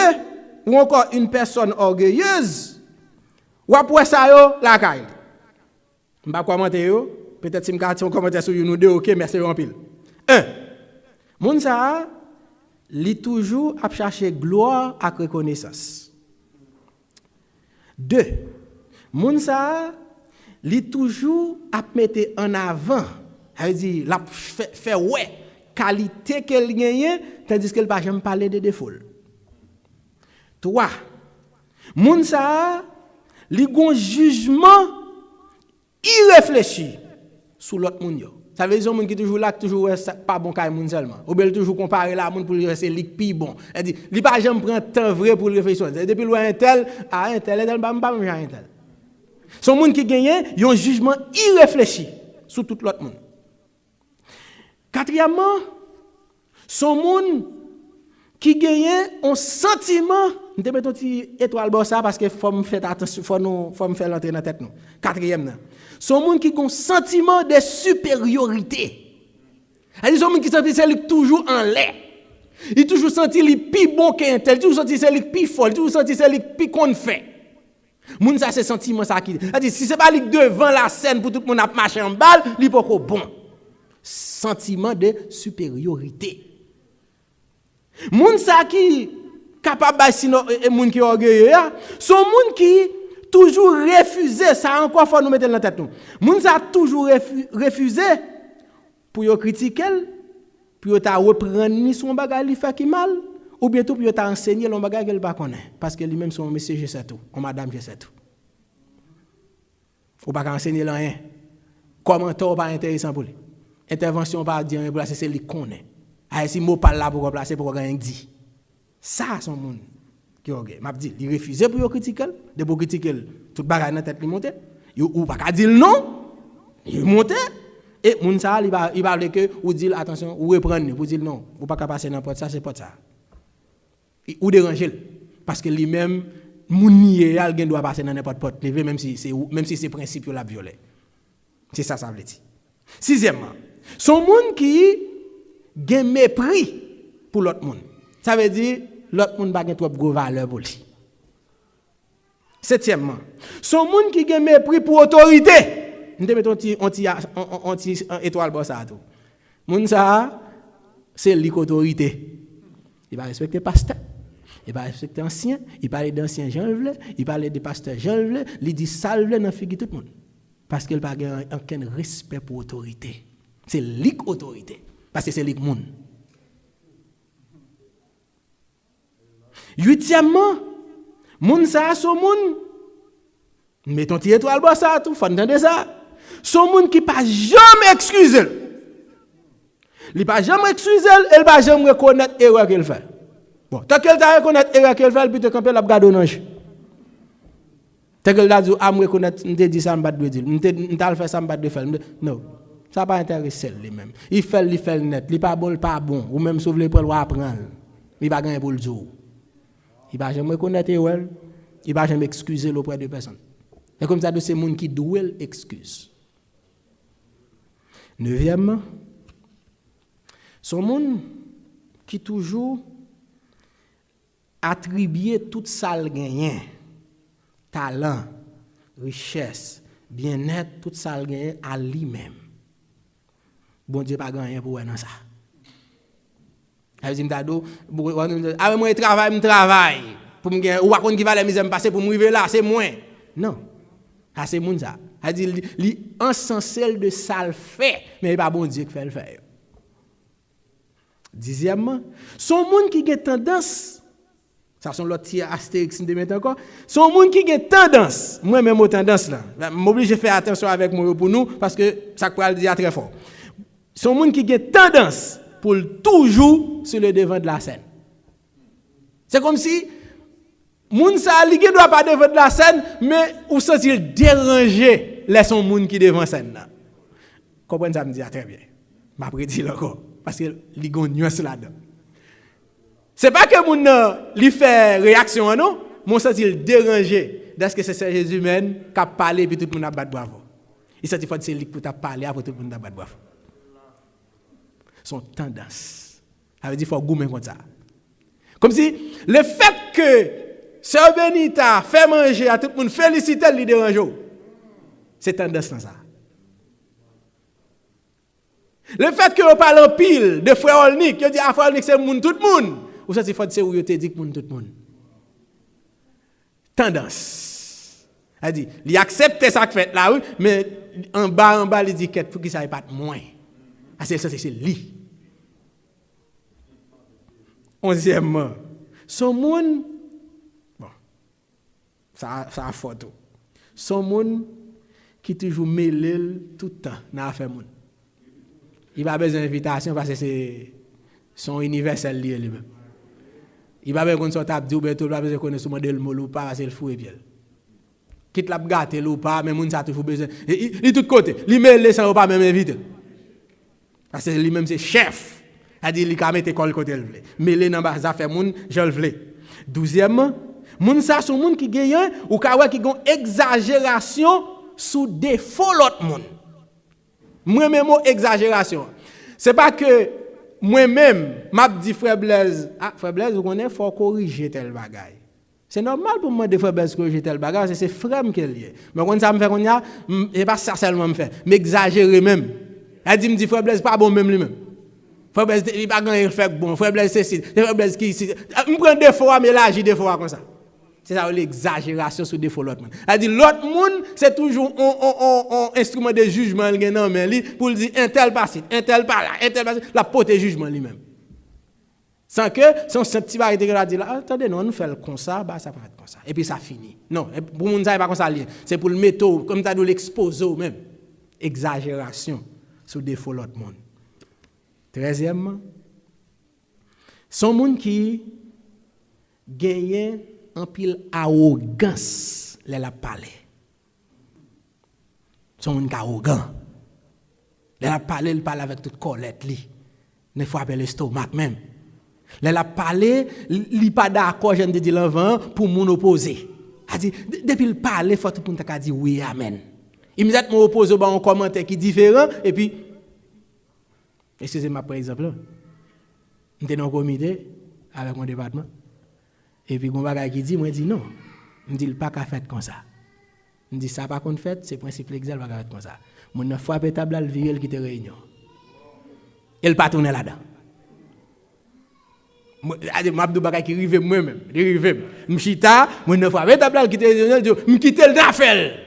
ou encore une personne orgueilleuse ou après ça yo la caille. M'pa commenter yo, peut-être si m'ka commenter sur nous deux OK, merci en pile. Un, moun sa li toujours à chercher gloire et reconnaissance. Deux, moun sa li toujours à mettre en avant, c'est-à-dire la fait ouais qualité qu'elle gagne tandis qu'elle pas jamais parler de défaut. Trois, moun sa li gon jugement irréfléchi sur l'autre moun yo. Ça veut dire que les gens qui toujours là, toujours pas bon qu'à moun seulement. Ou bien toujours comparer la moun pour lui rester lik pi bon. Elle dit, il pas jamais prendre temps vrai pour réfléchir. Depuis loin un tel pas un tel. Son moun qui gagne, il a un jugement irréfléchi sur tout l'autre monde. Quatrièmement, son moun qui gagne un sentiment, nous mettons une étoile pour ça parce que faut me faire attention, faut me faire l'entrée dans la tête nous. Quatrième, son monde qui a un sentiment de supériorité. C'est son monde qui sent c'est toujours en l'air. Il toujours senti le plus bon qu'un tel, toujours senti c'est le plus fort, toujours senti c'est le plus qu'on fait. Moun ça c'est sentiment ça qui. C'est-à-dire si c'est pas lui devant la scène pour tout le monde a marcher en balle, il pas bon. Sentiment de supériorité. Moun sa qui capable sinon moun qui orgueilleux, son moun qui toujours refusé, ça encore faut nous mettre dans la tête nous. Moun sa toujours refusé pour yo critiquer, pour yo ta reprendre ni son bagage li fait qui mal ou bientôt pour yo ta enseigner l'on bagage qu'elle pas connaît parce que lui même son monsieur je sais tout, on madame je sais tout. Ou pas enseigner rien. Commentaire pas intéressant pour lui. Intervention pas dire pour c'est lui connaît. Ah si mot parle là pour remplacer pour rien dit. Ça son monde qui orgueil. M'a dit, il refusait pour critiquer, de pour critiquer tout bagage dans tête lui monter. Ou pas dire non. Il monter et moun ça il va que ou dire attention ou reprendre pour dire non, ou pas passer n'importe ça c'est pas ça. Ou déranger parce que lui-même moun nié il doit passer dans n'importe porte lever même si c'est principe la violer. C'est ça veut dire. Sixièmement, son monde qui gen mépris pour l'autre monde. Ça veut dire l'autre monde pas gen trop gros valeur pour lui. Septièmement, son monde qui gen mépris pour autorité. Nous te mettons anti étoile pour ça tout. Moun ça c'est l'autorité. Il va respecter pasteur. Il va respecter ancien, il parle d'ancien Jean Vle, il parle de pasteur Jean Vle, il dit ça Vle dans figure tout le monde. Parce qu'il n'a pas aucun respect pour l'autorité. C'est l'autorité. Parce que c'est le monde. Huitièmement, moun ça, son moun, mettons une étoile bas ça, tout, faut entendre ça. Son moun qui pas jamais excusé. Il pas jamais excusé, il pas jamais reconnaître l'erreur qu'il fait. Bon, tant qu'elle t'a reconnaître l'erreur qu'il fait, il peut te camper la garde au ange. Tant qu'elle t'a dit, ah, me reconnaître, me dit ça, me bat de dire, me t'a fait ça, me bat de faire. Non. Ça pas intéressé lui-même. Il fait net, il pas bon, ou même sauver pour apprendre. Il pas gagner pour le jour. Il va jamais reconnaître elle, il va jamais excuser auprès de personne. C'est comme ça de ces monde qui doivent excuse. Neuvièmement, son monde qui toujours attribuer tout ça le gagnant, talent, richesse, bien-être, tout ça le gagnant à lui-même. Bon Dieu pas gagné pour dans ça. Elle dit ah moi travaille pour me gagner ou pas qu'on qui va la misère me passer pour me arriver là, c'est moi. Non. Ça c'est moun ça. Elle dit li encensel de ça le fait, mais pas bon Dieu qui fait le faire. Dixièmement, son monde qui a tendance, ça sont l'autre tir Astérix de mettre encore, son monde qui a tendance, moi même aux tendance là, m'oblige de faire attention avec moi pour nous parce que ça peut le dire très fort. Son monde qui a tendance pour toujours sur le devant de la scène. C'est comme si moun sa li doit pas devant de la scène mais ou sentir déranger les son monde qui devant scène là. Comprenez ça me dit très bien. M'a prédit encore parce que li gon nuance là-dedans. C'est pas que moun li fait réaction non, mon sentir déranger parce que c'est Jésus même qui a parlé puis tout le monde a battu bravo. Il sentit faut c'est lui pour t'a parler après tout le monde a battu bravo. Son tendance. Ça veut dire qu'il faut gommer comme ça. Comme si le fait que Sœur Benita fait manger à tout le monde, féliciter le dérange. C'est tendance dans ça. Le fait que vous parlez en pile de frère Olnik, vous dites ah frère Olnik c'est moun tout le monde. Ou ça c'est faut c'est où vous te dit que moun tout le monde. Tendance. Elle dit, il accepte ça que fait là oui, mais en bas il dit pour qu'il ça pas moins. Ah c'est ça c'est lui. 11e. Son monde bon. Ça a photo. Son monde qui toujours mêlé tout le temps dans affaire monde. Il va besoin d'invitation parce que c'est son universel lié lui-même. Il va besoin qu'on table du beto, il va besoin qu'on soit modèle mol ou pas, c'est le fou et bien. Quitte la gâter ou pas, mais moun ça toujours besoin. Il tout côté, lui mêlé sans pas même inviter. Parce que lui-même c'est chef. A dit il ka mettre école côté le vle. Mêlé dans bas affaire moun, je le vle. 12e, moun ça sont moun qui gagne ou ka wè qui gon exagération sous défaut l'autre monde. Moi-même, exagération. C'est pas que moi-même, m'a dit frère Blaise, frère Blaise, vous connaissez, faut corriger tel bagaille. C'est normal pour moi de frère Blaise corriger tel bagaille, c'est frère qui est lié. Mais quand ça me fait qu'on y a, c'est pas ça seulement me fait, mais exagérer même. Elle dit me dit frère Blaise pas bon même lui-même. Frère Blaise il pas grand fait bon, frère Blaise c'est frère Blaise qui me prend des fois mais là j'ai des fois comme ça. C'est ça l'exagération sur défaut l'autre monde. Elle dit l'autre monde c'est toujours un instrument de jugement non mais pour dire un tel pas un tel pas là, un tel pas la porter jugement lui-même. Sans que son petit baril de dit là attendez non on fait comme ça bah ça va être comme ça et puis ça finit. Non, pour monde ça pas comme ça c'est pour le mettre comme ça doit l'exposer même. Exagération sur défaut l'autre monde. 13e son monde qui gagne en pile arrogance les la parler. Son monde arrogant. Les la parler, il parle avec toute colette li. Ne faut appeler l'estomac même. Les la parler, il pas d'accord, je ne dis l'avant pour mon opposé. A dit depuis il parler faut tout pour ta dire oui amen. Immédiatement opposé ba un commentaire qui différent et puis excusez-moi par exemple. J'étais dans un comité avec mon département. Et puis, on qui dit, moi, je dis non. Je dis, pas qu'à faire comme ça. Je dis, ça pas qu'on fait, c'est principe l'exel, pas qu'à faire comme ça. Mon ne frappe table, le viril qui te réunion. Il pas tourner là-dedans. Je m'abdou bagay qui rive moi-même. Rive. M'chita, mon ne frappe table, qui te réunion, m'quitte le d'affaire.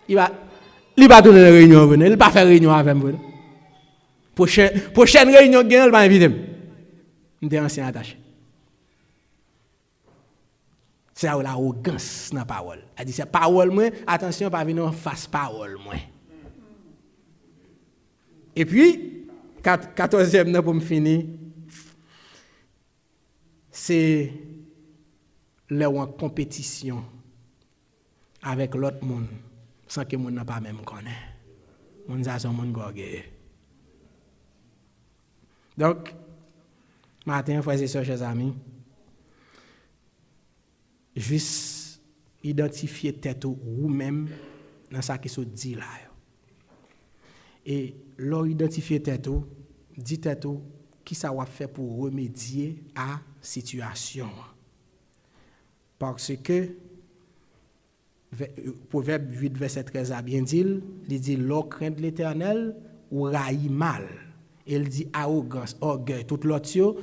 Il va tourner la réunion, il pas faire réunion avec moi. Prochaine réunion, il va inviter. Je suis ancien attaché. C'est l'arrogance dans la parole. Elle dit, c'est parole, moi, attention, pas venir en face parole, moi. Et puis, 14e pour me finir, c'est là où en compétition avec l'autre monde, sans que le monde n'a pas même connaît. Le monde a son monde gorgé. Donc, matin, frères et sœurs, chers amis, juste identifier tête ou même dans ça qui se dit là. Et leur identifier tête ou, dit tête ou, qui ça va faire pour remédier à situation. Parce que Proverbe 8 verset 13 a bien dit, il dit l'or craint de l'Éternel ou raille mal. Il dit arrogance, orgueil, tout l'autre,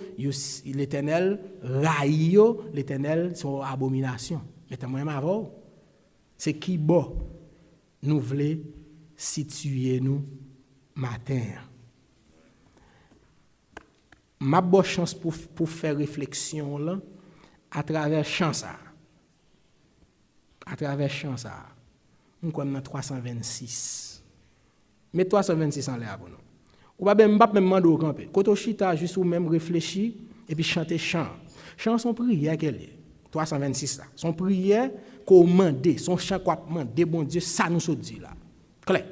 l'Éternel raille, l'Éternel son abomination. Mais t'as même avant, c'est qui bon nous voulons situer nous matin. Ma bonne chance pour faire réflexion là à travers chant ça. À travers chant ça. On connaît 326. Mais 326 en l'air pour nous. Ou pas même demander au camper. Quand on chita juste ou même réfléchir et puis chanter chant. Chant son prière qu'elle est. 326 là. Son prière qu'on demande, son chant qu'on demande, bon Dieu, ça nous se dit là. Clair.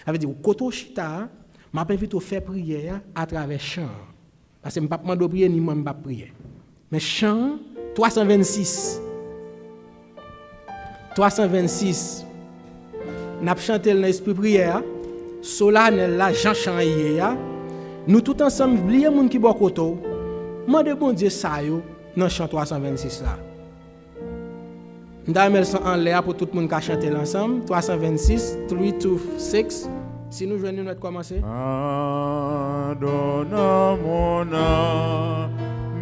Ça veut dire quand on chita, m'a invite faire prière à travers chant. Parce que je ne peux pas demander prier ni moi je ne peux pas prier. Mais chant 326. 326. N'a chanté l'esprit prière. Solennel la Jean Chanyer nous tout ensemble oublier moun qui bokoto mande bon Dieu ça yo dans chant 326 là ndamel son en l'air pour tout monde qui chanter ensemble 326 3 2 6 Si nous joignons notre commencer. Pardonne mon âme,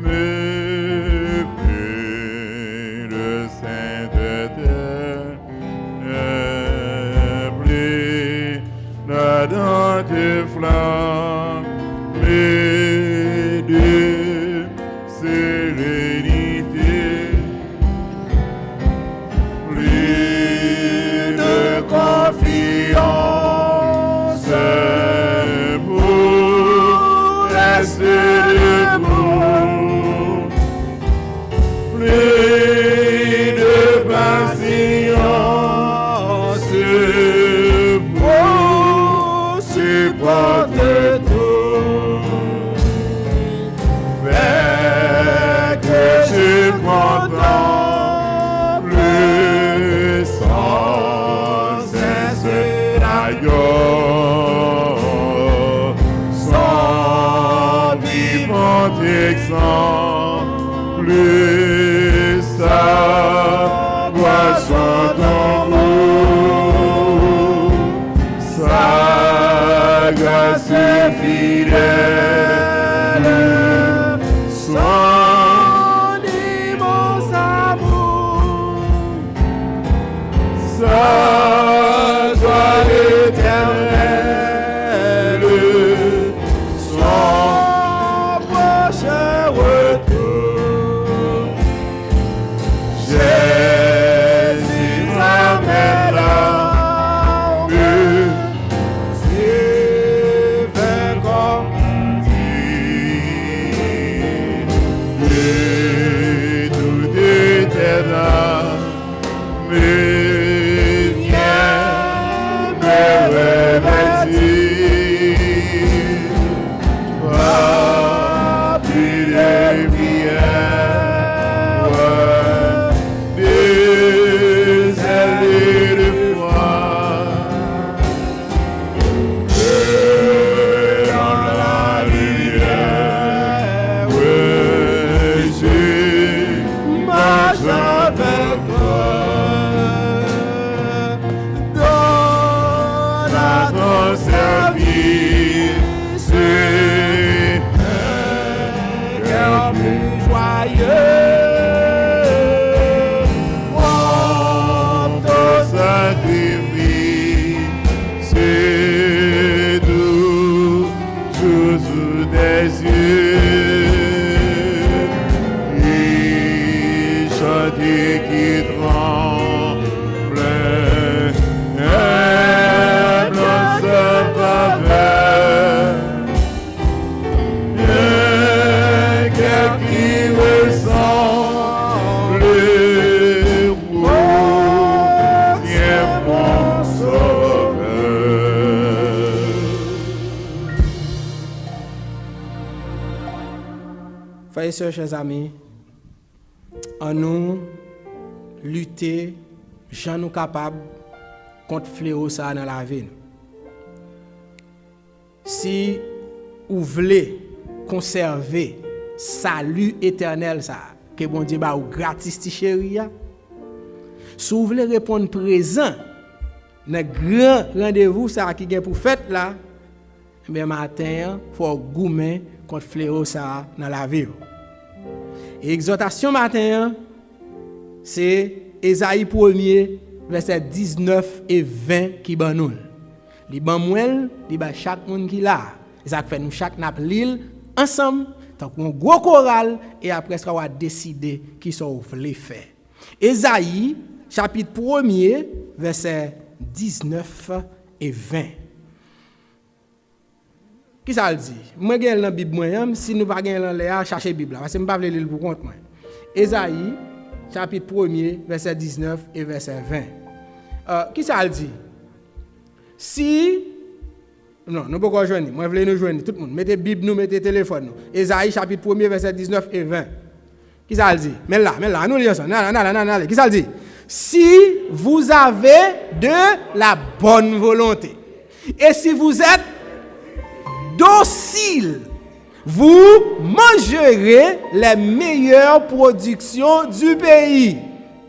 puis de sainteté, plie dans tes flammes, et de sérénité, plie de confiance pour rester debout, plie de patience pour supporter tout. Fait que je contemple sans cesse d'ailleurs, sans vivant exemple, sa voix son amour, sa grâce fidèle, son immense amour, sa joie éternelle, son prochain retour. Jésus m'amène là-haut, c'est fait comme et tout était là, mais viens me revêtir, rempli de biens, des ailes de foi, et dans la lumière, je marche avec toi. Donne à ton service un cœur plus joyeux. Prends ton sacrifice, c'est toujours sous tes yeux. Et chanter qui tremble, dans sa faveur, un cœur qui ressemble au tien, mon sauveur. Frères et sœurs, chers amis, en nous lutter, j'en nous capables contre fléau ça dans la vie. Si vous voulez conserver salut éternel ça, que bon Dieu ba ou gratis ti chéri, si vous voulez répondre présent dans grand rendez-vous ça qui est pour fête là, bien matin faut goumer contre fléau ça dans la vie. Et exhortation matin c'est Ésaïe 1er verset 19 et 20 qui ban nous. Li ban mouel, li ba chaque monde qui là. Et ça fait nous chaque nap l'île ensemble tant qu'on gros choral et après ça on va décider qui ça voulait faire. Ésaïe chapitre 1er verset 19 et 20. Qui ça le dit? Moi gen dans Bible moi, si nous pas gen dans là, chercher Bible parce que me pas vle lire pour compte moi. Ésaïe chapitre 1er verset 19 et verset 20. Qui ça le dit? Si non, nous pouvons pas joindre. Moi je veux nous joindre tout le monde. Mettez Bible nous, mettez téléphone nous. Ésaïe chapitre 1er verset 19 et 20. Qui ça le dit? Mais là, nous lisons ça. Non. Qui ça le dit? Si vous avez de la bonne volonté et si vous êtes docile, vous mangerez les meilleures productions du pays.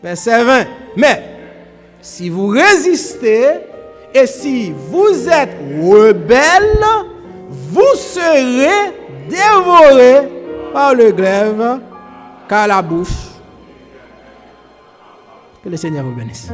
Verset 20. Mais si vous résistez Et si vous êtes rebelles, vous serez dévorés par le glaive, car la bouche. Que le Seigneur vous bénisse.